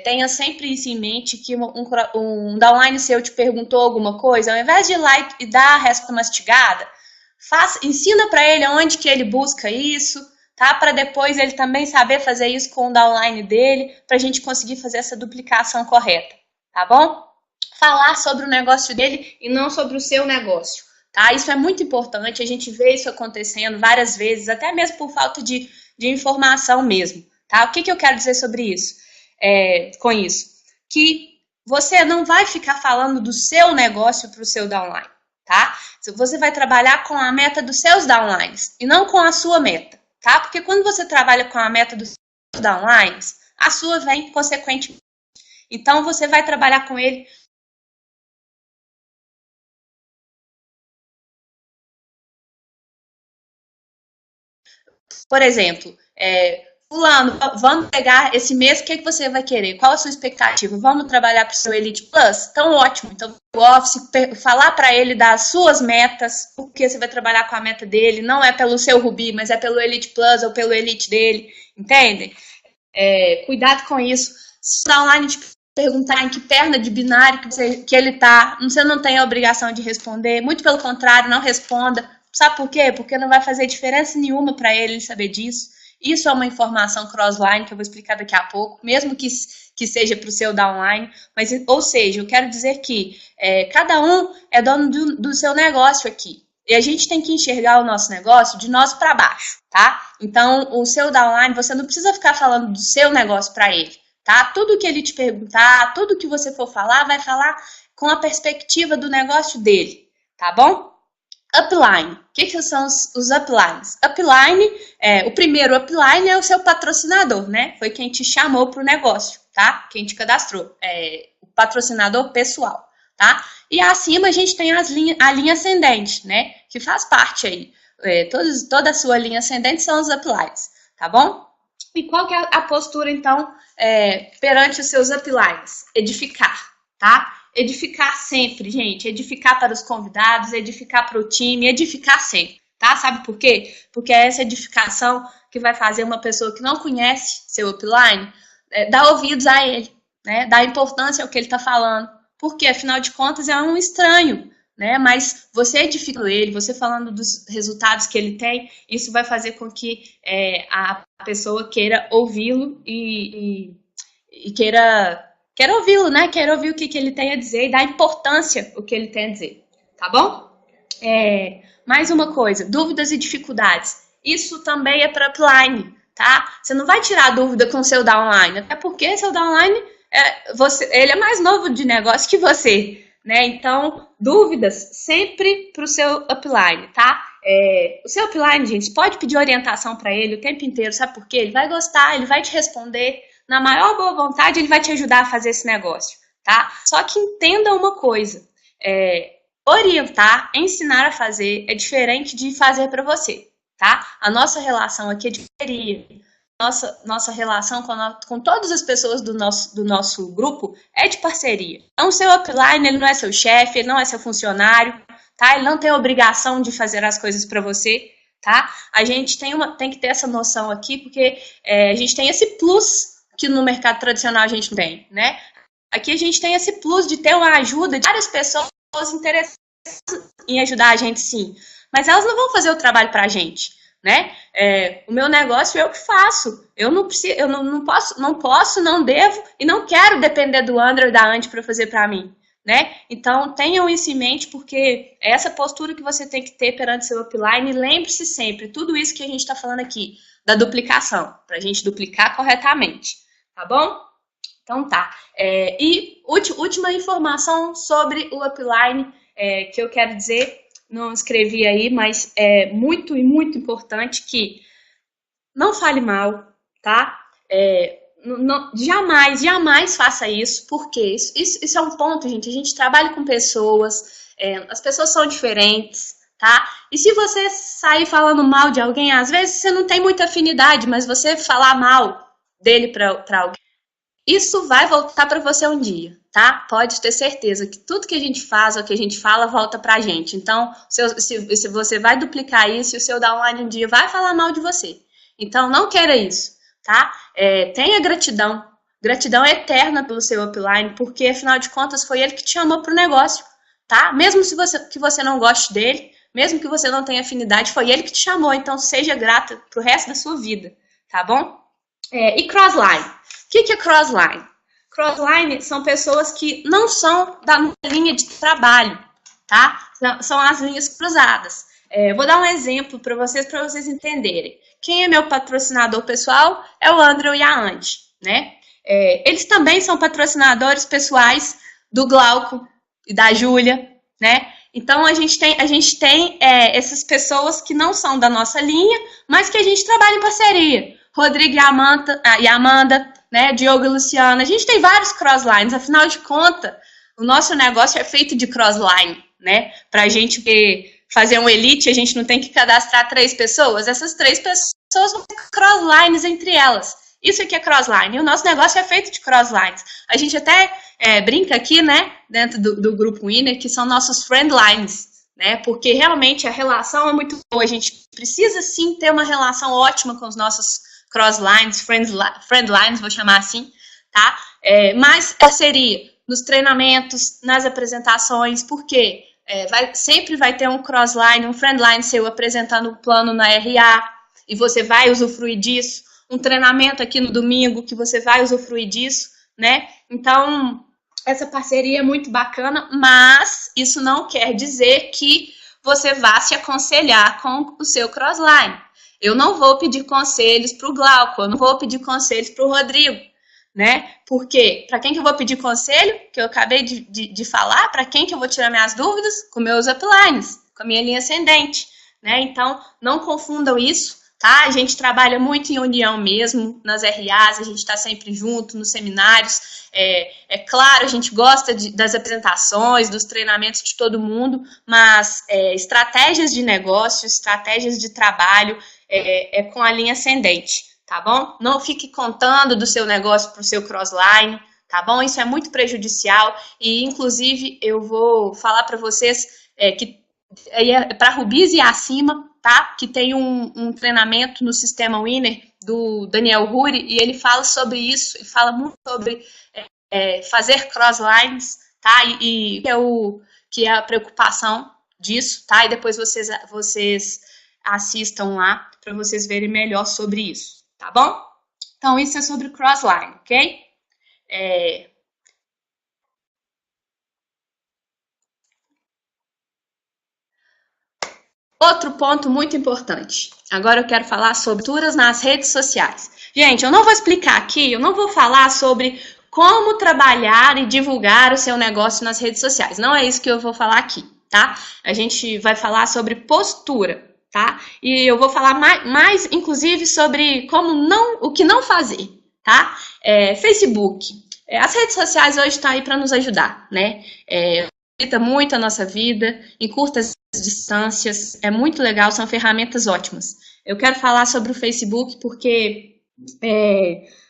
tenha sempre isso em mente, que um downline seu te perguntou alguma coisa, ao invés de ir lá e dar a resposta mastigada, ensina para ele onde que ele busca isso, tá? Para depois ele também saber fazer isso com o downline dele, para a gente conseguir fazer essa duplicação correta, tá bom? Falar sobre o negócio dele e não sobre o seu negócio, tá? Isso é muito importante, a gente vê isso acontecendo várias vezes, até mesmo por falta de informação mesmo, tá? O que eu quero dizer sobre isso? Com isso? Que você não vai ficar falando do seu negócio para o seu downline, tá? Você vai trabalhar com a meta dos seus downlines e não com a sua meta, tá? Porque quando você trabalha com a meta dos seus downlines, a sua vem consequentemente. Então, você vai trabalhar com ele Por exemplo, fulano, vamos pegar esse mês, o que você vai querer? Qual a sua expectativa? Vamos trabalhar para o seu Elite Plus? Então, ótimo. Então, o Office, falar para ele das suas metas, porque você vai trabalhar com a meta dele, não é pelo seu Ruby, mas é pelo Elite Plus ou pelo Elite dele, entendem? Cuidado com isso. Se está online, te perguntar em que perna de binário que ele está, você não tem a obrigação de responder, muito pelo contrário, não responda. Sabe por quê? Porque não vai fazer diferença nenhuma para ele saber disso. Isso é uma informação crossline que eu vou explicar daqui a pouco, mesmo que seja para o seu downline. Mas, ou seja, eu quero dizer que cada um é dono do seu negócio aqui. E a gente tem que enxergar o nosso negócio de nós para baixo, tá? Então, o seu downline, você não precisa ficar falando do seu negócio para ele, tá? Tudo que ele te perguntar, tudo que você for falar, vai falar com a perspectiva do negócio dele, tá bom? Upline. O que são os uplines? Upline, o primeiro upline é o seu patrocinador, né? Foi quem te chamou para o negócio, tá? Quem te cadastrou. O patrocinador pessoal, tá? E acima a gente tem a linha ascendente, né? Que faz parte aí. Toda a sua linha ascendente são os uplines, tá bom? E qual que é a postura, então, perante os seus uplines? Edificar, tá? Edificar sempre, gente. Edificar para os convidados, edificar para o time, edificar sempre, tá? Sabe por quê? Porque é essa edificação que vai fazer uma pessoa que não conhece seu upline dar ouvidos a ele, né? Dar importância ao que ele está falando. Porque, afinal de contas, é um estranho, né? Mas você edificando ele, você falando dos resultados que ele tem, isso vai fazer com que a pessoa queira ouvi-lo e queira ouvi-lo, né? Queira ouvir o que ele tem a dizer e dar importância ao que ele tem a dizer, tá bom? Mais uma coisa, dúvidas e dificuldades. Isso também é para upline, tá? Você não vai tirar dúvida com o seu downline, até porque seu downline, ele é mais novo de negócio que você, né? Então, dúvidas sempre para o seu upline, tá? O seu upline, gente, pode pedir orientação para ele o tempo inteiro, sabe por quê? Ele vai gostar, ele vai te responder. Na maior boa vontade, ele vai te ajudar a fazer esse negócio, tá? Só que entenda uma coisa, orientar, ensinar a fazer é diferente de fazer para você, tá? A nossa relação aqui é de parceria. Nossa relação com todas as pessoas do nosso grupo é de parceria. Então, o seu upline, ele não é seu chefe, ele não é seu funcionário, tá? Ele não tem a obrigação de fazer as coisas para você, tá? A gente tem que ter essa noção aqui, porque a gente tem esse plus que no mercado tradicional a gente não tem, né? Aqui a gente tem esse plus de ter uma ajuda de várias pessoas interessadas em ajudar a gente, sim. Mas elas não vão fazer o trabalho pra gente, né? O meu negócio eu que faço. Eu não preciso, eu não posso, não devo e não quero depender do André ou da Andy para fazer para mim, né? Então, tenham isso em mente, porque é essa postura que você tem que ter perante seu upline. E lembre-se sempre, tudo isso que a gente está falando aqui, da duplicação, para a gente duplicar corretamente, tá bom? Então tá. E última informação sobre o upline que eu quero dizer, não escrevi aí, mas é muito e muito importante que não fale mal, tá? Jamais faça isso, porque isso é um ponto, gente. A gente trabalha com pessoas, as pessoas são diferentes, tá? E se você sair falando mal de alguém, às vezes você não tem muita afinidade, mas você falar mal dele para alguém, isso vai voltar para você um dia, tá? Pode ter certeza que tudo que a gente faz, ou que a gente fala, volta pra gente. Então, se você vai duplicar isso, e o seu downline um dia vai falar mal de você. Então, não queira isso, tá? Tenha gratidão. Gratidão eterna pelo seu upline, porque, afinal de contas, foi ele que te chamou pro negócio, tá? Mesmo que você não goste dele, mesmo que você não tenha afinidade, foi ele que te chamou. Então, seja grata pro resto da sua vida, tá bom? E crossline. O que é crossline? Crossline são pessoas que não são da linha de trabalho, tá? São as linhas cruzadas. Vou dar um exemplo para vocês entenderem. Quem é meu patrocinador pessoal é o André e a Andy, né? Eles também são patrocinadores pessoais do Glauco e da Júlia, né? Então, a gente tem essas pessoas que não são da nossa linha, mas que a gente trabalha em parceria. Rodrigo e Amanda, né? Diogo e Luciana. A gente tem vários crosslines. Afinal de contas, o nosso negócio é feito de crossline, né? Para a gente fazer um elite, a gente não tem que cadastrar 3 pessoas. Essas 3 pessoas pessoas vão ter crosslines entre elas. Isso aqui é crossline. E o nosso negócio é feito de crosslines. A gente até brinca aqui, né, dentro do grupo Winner, que são nossos friendlines, né, porque realmente a relação é muito boa. A gente precisa, sim, ter uma relação ótima com os nossos crosslines, friendlines, vou chamar assim, tá? Mas parceria nos treinamentos, nas apresentações, porque sempre vai ter um crossline, um friendline seu apresentando o plano na RA, e você vai usufruir disso. Um treinamento aqui no domingo que você vai usufruir disso, né? Então, essa parceria é muito bacana, mas isso não quer dizer que você vá se aconselhar com o seu crossline. Eu não vou pedir conselhos para o Glauco, eu não vou pedir conselhos para o Rodrigo, né? Porque para quem que eu vou pedir conselho, que eu acabei de falar, para quem que eu vou tirar minhas dúvidas? Com meus uplines, com a minha linha ascendente, né? Então, não confundam isso. Tá? A gente trabalha muito em união mesmo, nas RAs, a gente está sempre junto, nos seminários. Claro, a gente gosta das apresentações, dos treinamentos de todo mundo, mas estratégias de negócio, estratégias de trabalho com a linha ascendente, tá bom? Não fique contando do seu negócio para o seu crossline, tá bom? Isso é muito prejudicial e, inclusive, eu vou falar para vocês que para Rubis e acima, tá? Que tem um treinamento no sistema Winner do Daniel Huri e ele fala sobre isso, ele fala muito sobre fazer crosslines, tá? E que é a preocupação disso, tá? E depois vocês assistam lá para vocês verem melhor sobre isso, tá bom? Então isso é sobre crossline, ok? Outro ponto muito importante. Agora eu quero falar sobre culturas nas redes sociais. Gente, eu não vou explicar aqui, eu não vou falar sobre como trabalhar e divulgar o seu negócio nas redes sociais. Não é isso que eu vou falar aqui, tá? A gente vai falar sobre postura, tá? E eu vou falar mais inclusive, sobre o que não fazer, tá? Facebook. As redes sociais hoje estão aí para nos ajudar, né? Facilita muito a nossa vida, em curtas distâncias, é muito legal, são ferramentas ótimas. Eu quero falar sobre o Facebook porque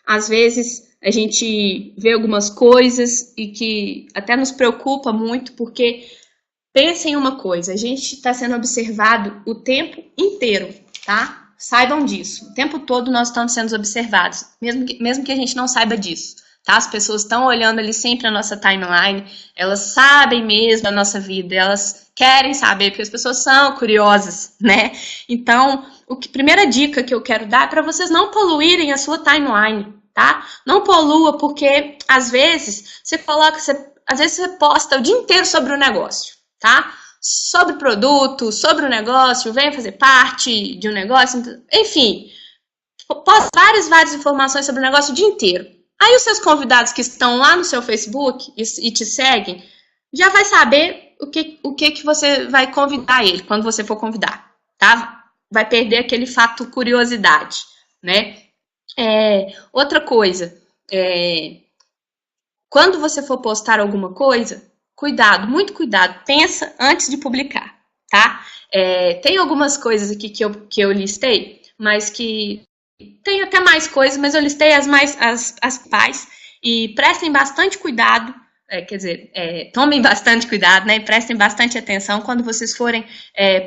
às vezes a gente vê algumas coisas e que até nos preocupa muito, porque pensem em uma coisa, a gente está sendo observado o tempo inteiro, tá? Saibam disso, o tempo todo nós estamos sendo observados, mesmo que a gente não saiba disso. Tá? As pessoas estão olhando ali sempre a nossa timeline, elas sabem mesmo a nossa vida, elas querem saber, porque as pessoas são curiosas, né? Então, primeira dica que eu quero dar é para vocês não poluírem a sua timeline, tá? Não polua, porque às vezes você posta o dia inteiro sobre o negócio, tá? Sobre o produto, sobre o negócio, venha fazer parte de um negócio, enfim, posta várias informações sobre o negócio o dia inteiro. Aí os seus convidados que estão lá no seu Facebook e te seguem, já vai saber o que você vai convidar ele, quando você for convidar, tá? Vai perder aquele fato curiosidade, né? Outra coisa, quando você for postar alguma coisa, cuidado, muito cuidado, pensa antes de publicar, tá? Tem algumas coisas aqui que eu listei, mas que... Tem até mais coisas, mas eu listei as principais e prestem bastante cuidado, tomem bastante cuidado, né? E prestem bastante atenção quando vocês forem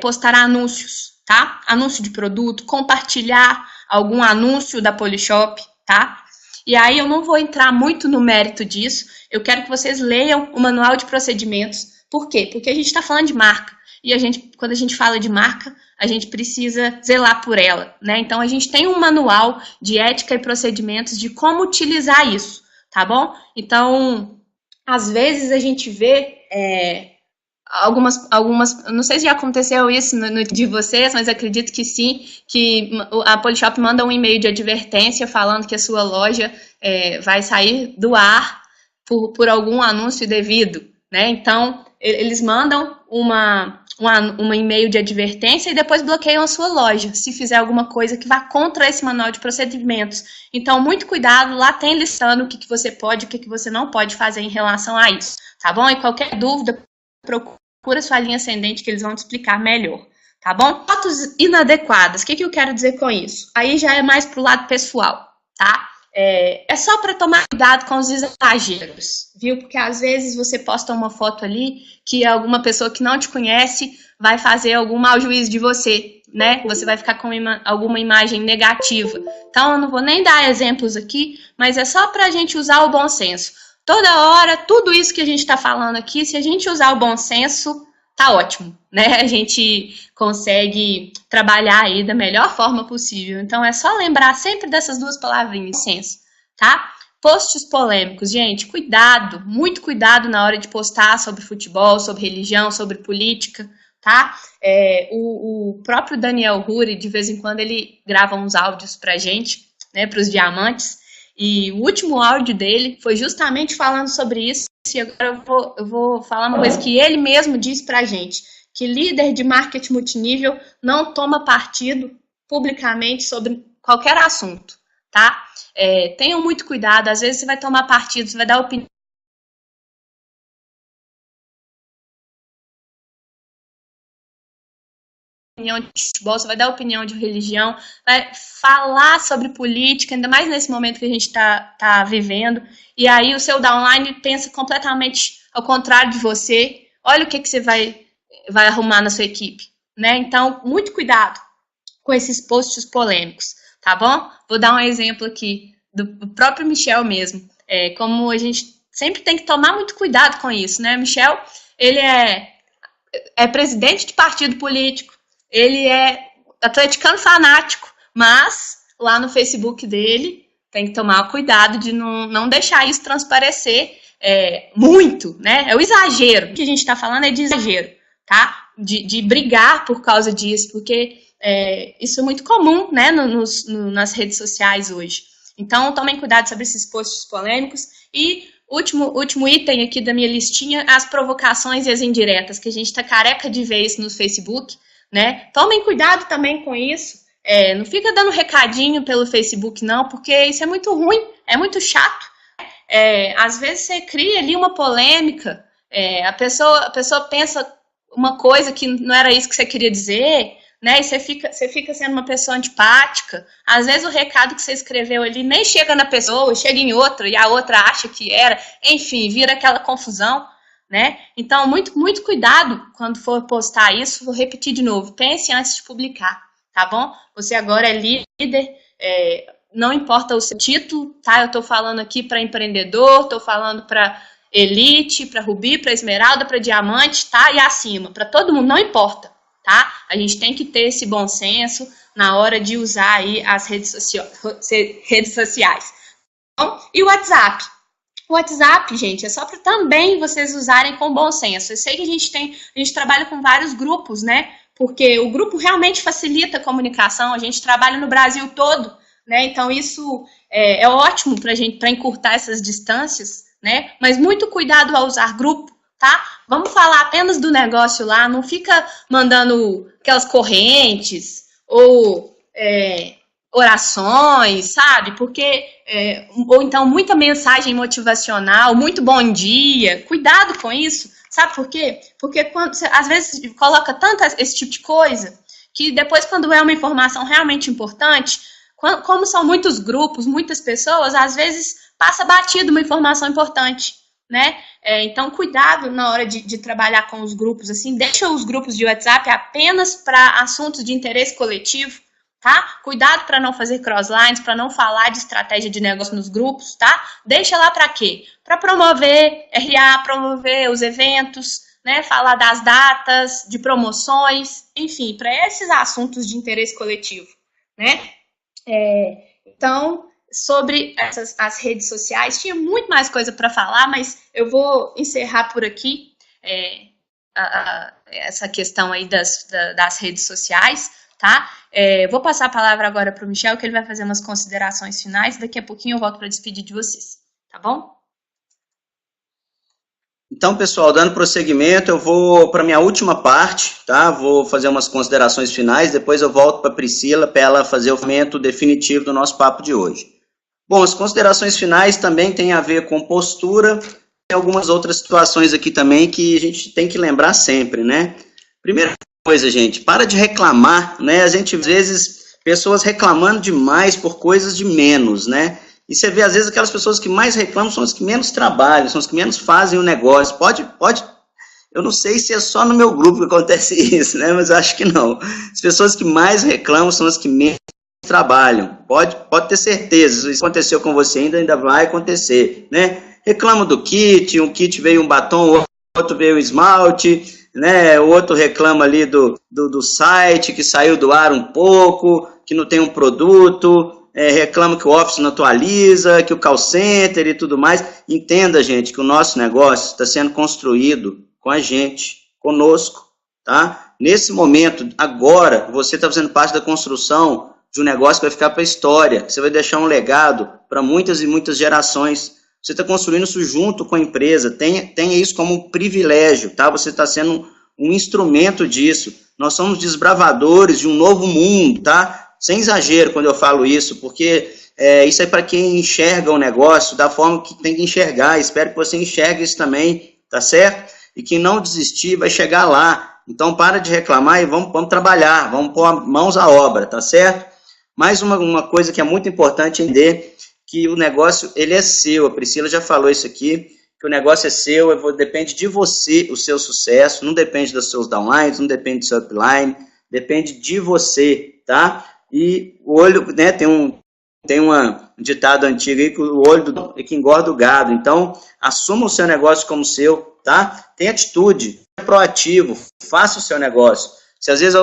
postar anúncios, tá? Anúncio de produto, compartilhar algum anúncio da Polishop, tá? E aí eu não vou entrar muito no mérito disso, eu quero que vocês leiam o manual de procedimentos. Por quê? Porque a gente está falando de marca. E quando a gente fala de marca, a gente precisa zelar por ela, né? Então, a gente tem um manual de ética e procedimentos de como utilizar isso, tá bom? Então, às vezes a gente vê algumas, não sei se já aconteceu isso de vocês, mas acredito que sim, que a Polishop manda um e-mail de advertência falando que a sua loja vai sair do ar por algum anúncio indevido, né? Então, eles mandam um e-mail de advertência e depois bloqueiam a sua loja, se fizer alguma coisa que vá contra esse manual de procedimentos. Então, muito cuidado, lá tem listando o que você pode e o que você não pode fazer em relação a isso, tá bom? E qualquer dúvida, procura sua linha ascendente que eles vão te explicar melhor, tá bom? Fotos inadequadas, o que eu quero dizer com isso? Aí já é mais pro lado pessoal, tá? É só para tomar cuidado com os exageros, viu? Porque às vezes você posta uma foto ali que alguma pessoa que não te conhece vai fazer algum mau juízo de você, né? Você vai ficar com alguma imagem negativa. Então, eu não vou nem dar exemplos aqui, mas é só para a gente usar o bom senso. Toda hora, tudo isso que a gente está falando aqui, se a gente usar o bom senso, tá ótimo, né? A gente consegue trabalhar aí da melhor forma possível. Então, é só lembrar sempre dessas duas palavrinhas, senso, tá? Posts polêmicos, gente, cuidado, muito cuidado na hora de postar sobre futebol, sobre religião, sobre política, tá? O próprio Daniel Huri, de vez em quando, ele grava uns áudios pra gente, né, pros diamantes, e o último áudio dele foi justamente falando sobre isso. E agora eu vou falar uma coisa que ele mesmo disse pra gente, que líder de marketing multinível não toma partido publicamente sobre qualquer assunto, tá? Tenham muito cuidado, às vezes você vai tomar partido, você vai dar opinião de futebol, você vai dar opinião de religião, vai falar sobre política, ainda mais nesse momento que a gente tá vivendo, e aí o seu downline pensa completamente ao contrário de você. Olha o que você vai arrumar na sua equipe, né? Então, muito cuidado com esses posts polêmicos, tá bom? Vou dar um exemplo aqui do próprio Michel mesmo, como a gente sempre tem que tomar muito cuidado com isso, né? Michel, ele é presidente de partido político, ele é atleticano fanático, mas lá no Facebook dele tem que tomar cuidado de não deixar isso transparecer muito, né? É o exagero. O que a gente está falando é de exagero, tá? De brigar por causa disso, porque isso é muito comum, né, nas redes sociais hoje. Então, tomem cuidado sobre esses posts polêmicos. E último item aqui da minha listinha, as provocações e as indiretas, que a gente está careca de ver isso no Facebook, né? Tomem cuidado também com isso. Não fica dando recadinho pelo Facebook, não, porque isso é muito ruim, é muito chato. Às vezes você cria ali uma polêmica, a pessoa pensa uma coisa que não era isso que você queria dizer, né? E você fica sendo uma pessoa antipática. Às vezes o recado que você escreveu ali nem chega na pessoa, chega em outra, e a outra acha que era, enfim, vira aquela confusão, né? Então, muito, muito cuidado quando for postar isso. Vou repetir de novo, pense antes de publicar, tá bom? Você agora é líder, não importa o seu título, tá? Eu tô falando aqui para empreendedor, tô falando para elite, para rubi, para esmeralda, para diamante, tá? E acima, para todo mundo, não importa, tá? A gente tem que ter esse bom senso na hora de usar aí as redes sociais. Bom, e o WhatsApp? O WhatsApp, gente, é só para também vocês usarem com bom senso. Eu sei que a gente trabalha com vários grupos, né? Porque o grupo realmente facilita a comunicação, a gente trabalha no Brasil todo, né? Então isso é ótimo para encurtar essas distâncias, né? Mas muito cuidado ao usar grupo, tá? Vamos falar apenas do negócio lá, não fica mandando aquelas correntes ou orações, sabe? Porque ou então muita mensagem motivacional, muito bom dia, cuidado com isso, sabe por quê? Porque quando você, às vezes, coloca tanto esse tipo de coisa, que depois, quando é uma informação realmente importante, como são muitos grupos, muitas pessoas, às vezes passa batido uma informação importante, né? Então, cuidado na hora de trabalhar com os grupos, assim, deixa os grupos de WhatsApp apenas para assuntos de interesse coletivo, tá? Cuidado para não fazer crosslines, para não falar de estratégia de negócio nos grupos, tá? Deixa lá para quê? Para promover RA, promover os eventos, né? Falar das datas, de promoções, enfim, para esses assuntos de interesse coletivo, né? Então, sobre as redes sociais, tinha muito mais coisa para falar, mas eu vou encerrar por aqui essa questão aí das redes sociais, tá? Vou passar a palavra agora para o Michel, que ele vai fazer umas considerações finais. Daqui a pouquinho eu volto para despedir de vocês, tá bom? Então, pessoal, dando prosseguimento, eu vou para a minha última parte, tá? Vou fazer umas considerações finais, depois eu volto para a Priscila para ela fazer o fechamento definitivo do nosso papo de hoje. Bom, as considerações finais também têm a ver com postura e algumas outras situações aqui também que a gente tem que lembrar sempre, né? Primeiro, coisa, gente, para de reclamar, né? A gente, às vezes, pessoas reclamando demais por coisas de menos, né? E você vê, às vezes, aquelas pessoas que mais reclamam são as que menos trabalham, são as que menos fazem o negócio. Pode, eu não sei se é só no meu grupo que acontece isso, né? Mas eu acho que não. As pessoas que mais reclamam são as que menos trabalham. Pode ter certeza, se isso aconteceu com você ainda vai acontecer, né? Reclama do kit, um kit veio um batom, outro veio um esmalte, né? O outro reclama ali do site que saiu do ar um pouco, que não tem um produto, reclama que o Office não atualiza, que o call center e tudo mais. Entenda, gente, que o nosso negócio está sendo construído com a gente, conosco, tá? Nesse momento, agora, você está fazendo parte da construção de um negócio que vai ficar para a história, você vai deixar um legado para muitas e muitas gerações. Você está construindo isso junto com a empresa, tenha isso como um privilégio, tá? Você está sendo um instrumento disso. Nós somos desbravadores de um novo mundo, tá? Sem exagero quando eu falo isso, porque isso é para quem enxerga o negócio da forma que tem que enxergar. Espero que você enxergue isso também, tá certo? E quem não desistir vai chegar lá. Então, para de reclamar e vamos trabalhar, vamos pôr mãos à obra, tá certo? Mais uma coisa que é muito importante entender, que o negócio, ele é seu. A Priscila já falou isso aqui, que o negócio é seu, depende de você o seu sucesso, não depende dos seus downlines, não depende do seu upline, depende de você, tá? E o olho, né, tem um ditado antigo aí, que o olho é que engorda o gado. Então, assuma o seu negócio como seu, tá? Tenha atitude, é proativo, faça o seu negócio. Se às vezes,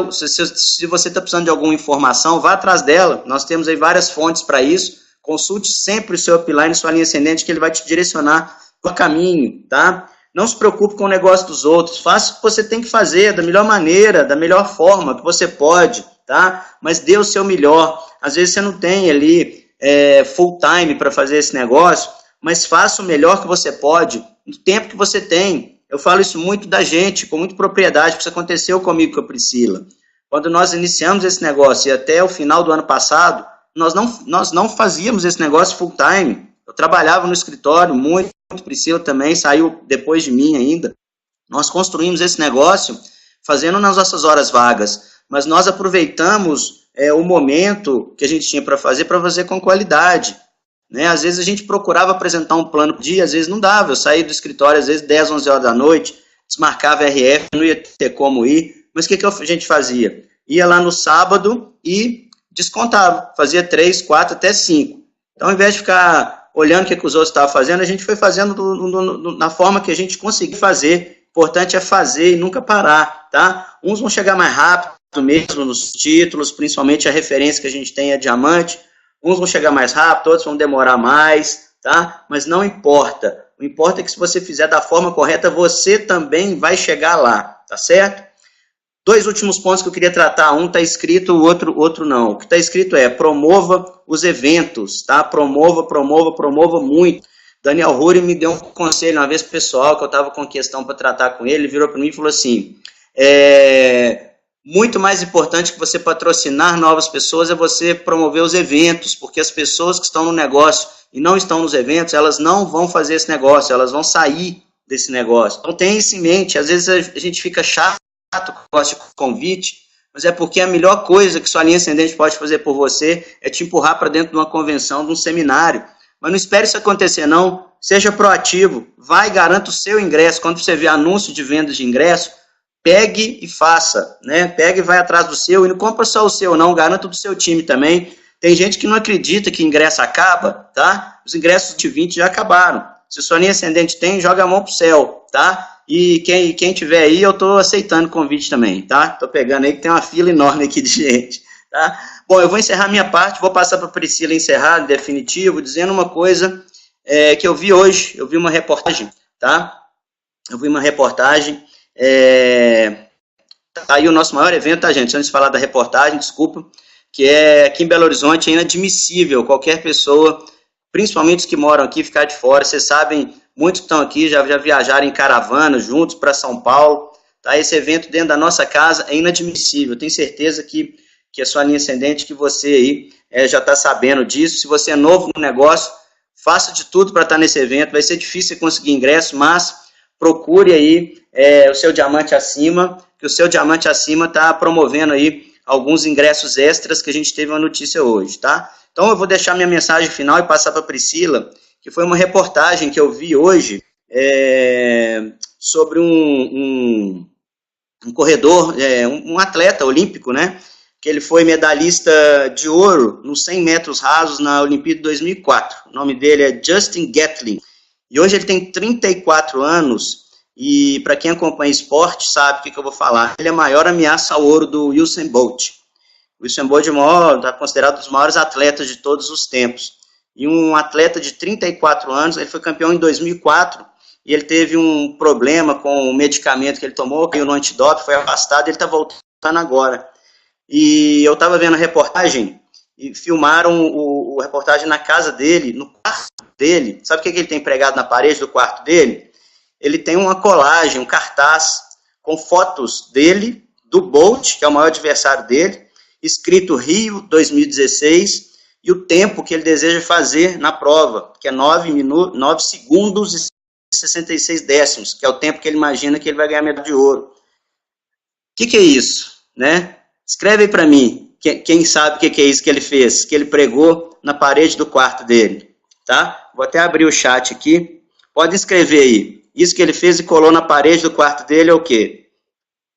se você está precisando de alguma informação, vá atrás dela. Nós temos aí várias fontes para isso. Consulte sempre o seu upline, sua linha ascendente, que ele vai te direcionar para o caminho, tá? Não se preocupe com o negócio dos outros. Faça o que você tem que fazer da melhor maneira, da melhor forma que você pode, tá? Mas dê o seu melhor. Às vezes você não tem ali full time para fazer esse negócio, mas faça o melhor que você pode no tempo que você tem. Eu falo isso muito da gente, com muita propriedade, porque isso aconteceu comigo com a Priscila. Quando nós iniciamos esse negócio e até o final do ano passado, nós não fazíamos esse negócio full time. Eu trabalhava no escritório muito, Priscila também saiu depois de mim ainda. Nós construímos esse negócio fazendo nas nossas horas vagas, mas nós aproveitamos o momento que a gente tinha para fazer com qualidade. Né? Às vezes a gente procurava apresentar um plano por dia, às vezes não dava. Eu saía do escritório às vezes 10, 11 horas da noite, desmarcava RF, não ia ter como ir. Mas o que a gente fazia? Ia lá no sábado e descontava, fazia 3, 4, até 5. Então, ao invés de ficar olhando o que os outros estavam fazendo, a gente foi fazendo na forma que a gente conseguia fazer. O importante é fazer e nunca parar, tá? Uns vão chegar mais rápido mesmo nos títulos, principalmente a referência que a gente tem é diamante. Uns vão chegar mais rápido, outros vão demorar mais, tá? Mas não importa. O importa é que se você fizer da forma correta, você também vai chegar lá, tá certo? 2 últimos pontos que eu queria tratar. Um está escrito, o outro não. O que está escrito é: promova os eventos, tá? Promova muito. Daniel Ruri me deu um conselho uma vez pessoal, que eu estava com questão para tratar com ele, virou para mim e falou assim: muito mais importante que você patrocinar novas pessoas é você promover os eventos, porque as pessoas que estão no negócio e não estão nos eventos, elas não vão fazer esse negócio, elas vão sair desse negócio. Então tenha isso em mente. Às vezes a gente fica chato, gosta de convite, mas é porque a melhor coisa que sua linha ascendente pode fazer por você é te empurrar para dentro de uma convenção, de um seminário. Mas não espere isso acontecer, não. Seja proativo. Vai e garanta o seu ingresso. Quando você vê anúncio de vendas de ingresso, pegue e faça, né? Pegue e vai atrás do seu. E não compra só o seu, não. Garanta do seu time também. Tem gente que não acredita que ingresso acaba, tá? Os ingressos de 20 já acabaram. Se sua linha ascendente tem, joga a mão pro céu, tá? E quem tiver aí, eu tô aceitando convite também, tá? Tô pegando aí que tem uma fila enorme aqui de gente, tá? Bom, eu vou encerrar minha parte, vou passar para a Priscila encerrar, em definitivo, dizendo uma coisa que eu vi hoje. Eu vi uma reportagem, tá? Eu vi uma reportagem, tá aí o nosso maior evento, tá, gente? Antes de falar da reportagem, desculpa, que é aqui em Belo Horizonte, é inadmissível qualquer pessoa, principalmente os que moram aqui, ficar de fora. Vocês sabem, muitos que estão aqui já viajaram em caravana juntos para São Paulo, tá? Esse evento dentro da nossa casa é inadmissível. Tenho certeza que a sua linha ascendente, que você aí já está sabendo disso. Se você é novo no negócio, faça de tudo para estar nesse evento. Vai ser difícil conseguir ingresso, mas procure aí o seu diamante acima, que o seu Diamante Acima está promovendo aí alguns ingressos extras que a gente teve uma notícia hoje, tá? Então eu vou deixar minha mensagem final e passar para a Priscila, que foi uma reportagem que eu vi hoje sobre um corredor, um atleta olímpico, né? Que ele foi medalhista de ouro nos 100 metros rasos na Olimpíada de 2004. O nome dele é Justin Gatlin. E hoje ele tem 34 anos e, para quem acompanha esporte, sabe o que eu vou falar. Ele é a maior ameaça ao ouro do Usain Bolt. O Usain Bolt está considerado um dos maiores atletas de todos os tempos. E um atleta de 34 anos, ele foi campeão em 2004, e ele teve um problema com o medicamento que ele tomou, caiu no antidoping, foi afastado, ele está voltando agora. E eu estava vendo a reportagem, e filmaram a reportagem na casa dele, no quarto dele. Sabe o que ele tem pregado na parede do quarto dele? Ele tem uma colagem, um cartaz, com fotos dele, do Bolt, que é o maior adversário dele, escrito Rio 2016, e o tempo que ele deseja fazer na prova, que é 9 segundos e 66 décimos, que é o tempo que ele imagina que ele vai ganhar a medalha de ouro. O que é isso, né? Escreve aí para mim, quem sabe o que é isso que ele fez, que ele pregou na parede do quarto dele, tá? Vou até abrir o chat aqui, pode escrever aí. Isso que ele fez e colou na parede do quarto dele é o quê?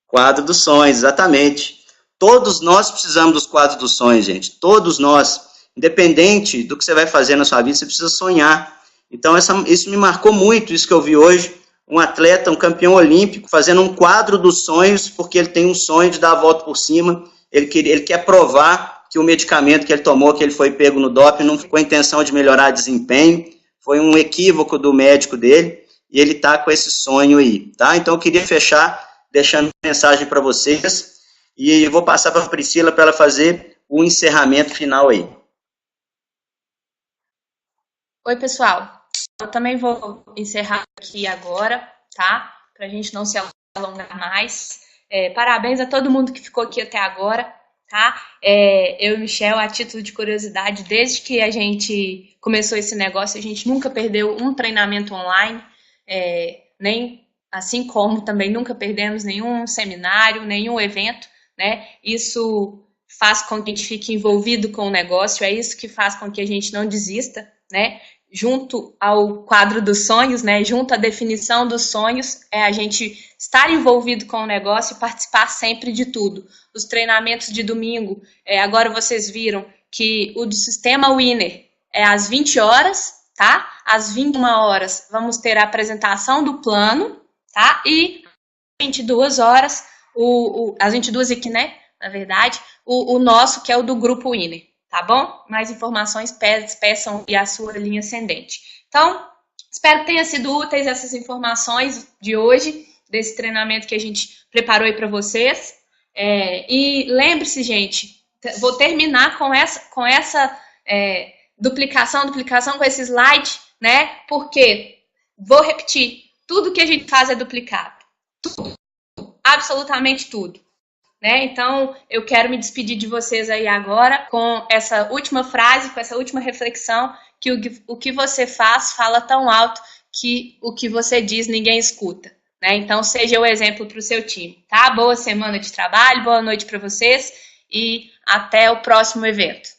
Quadro dos sonhos, exatamente. Todos nós precisamos dos quadros dos sonhos, gente. Todos nós. Independente do que você vai fazer na sua vida, você precisa sonhar. Então, isso me marcou muito, isso que eu vi hoje. Um atleta, um campeão olímpico, fazendo um quadro dos sonhos, porque ele tem um sonho de dar a volta por cima. Ele quer provar que o medicamento que ele tomou, que ele foi pego no doping, não ficou a intenção de melhorar desempenho. Foi um equívoco do médico dele. E ele está com esse sonho aí, tá? Então, eu queria fechar deixando mensagem para vocês. E eu vou passar para a Priscila para ela fazer o encerramento final aí. Oi, pessoal. Eu também vou encerrar aqui agora, tá? Para a gente não se alongar mais. Parabéns a todo mundo que ficou aqui até agora, tá? Eu e Michel, a título de curiosidade, desde que a gente começou esse negócio, a gente nunca perdeu um treinamento online, nem assim como também nunca perdemos nenhum seminário, nenhum evento, né? Isso faz com que a gente fique envolvido com o negócio, é isso que faz com que a gente não desista, né? Junto ao quadro dos sonhos, né? Junto à definição dos sonhos, é a gente estar envolvido com o negócio e participar sempre de tudo. Os treinamentos de domingo, agora vocês viram que o do Sistema Winner é às 20 horas, tá? Às 21 horas vamos ter a apresentação do plano, tá? E às 22 horas, às 22 aqui, né? Na verdade, o nosso, que é o do Grupo Winner, tá bom? Mais informações, peçam e a sua linha ascendente. Então, espero que tenha sido úteis essas informações de hoje, desse treinamento que a gente preparou aí para vocês. E lembre-se, gente, vou terminar com essa duplicação com esse slide, né? Porque, vou repetir, tudo que a gente faz é duplicado. Tudo. Absolutamente tudo. Né? Então, eu quero me despedir de vocês aí agora com essa última frase, com essa última reflexão, que o que você faz fala tão alto que o que você diz ninguém escuta. Né? Então, seja o exemplo para o seu time. Tá? Boa semana de trabalho, boa noite para vocês e até o próximo evento.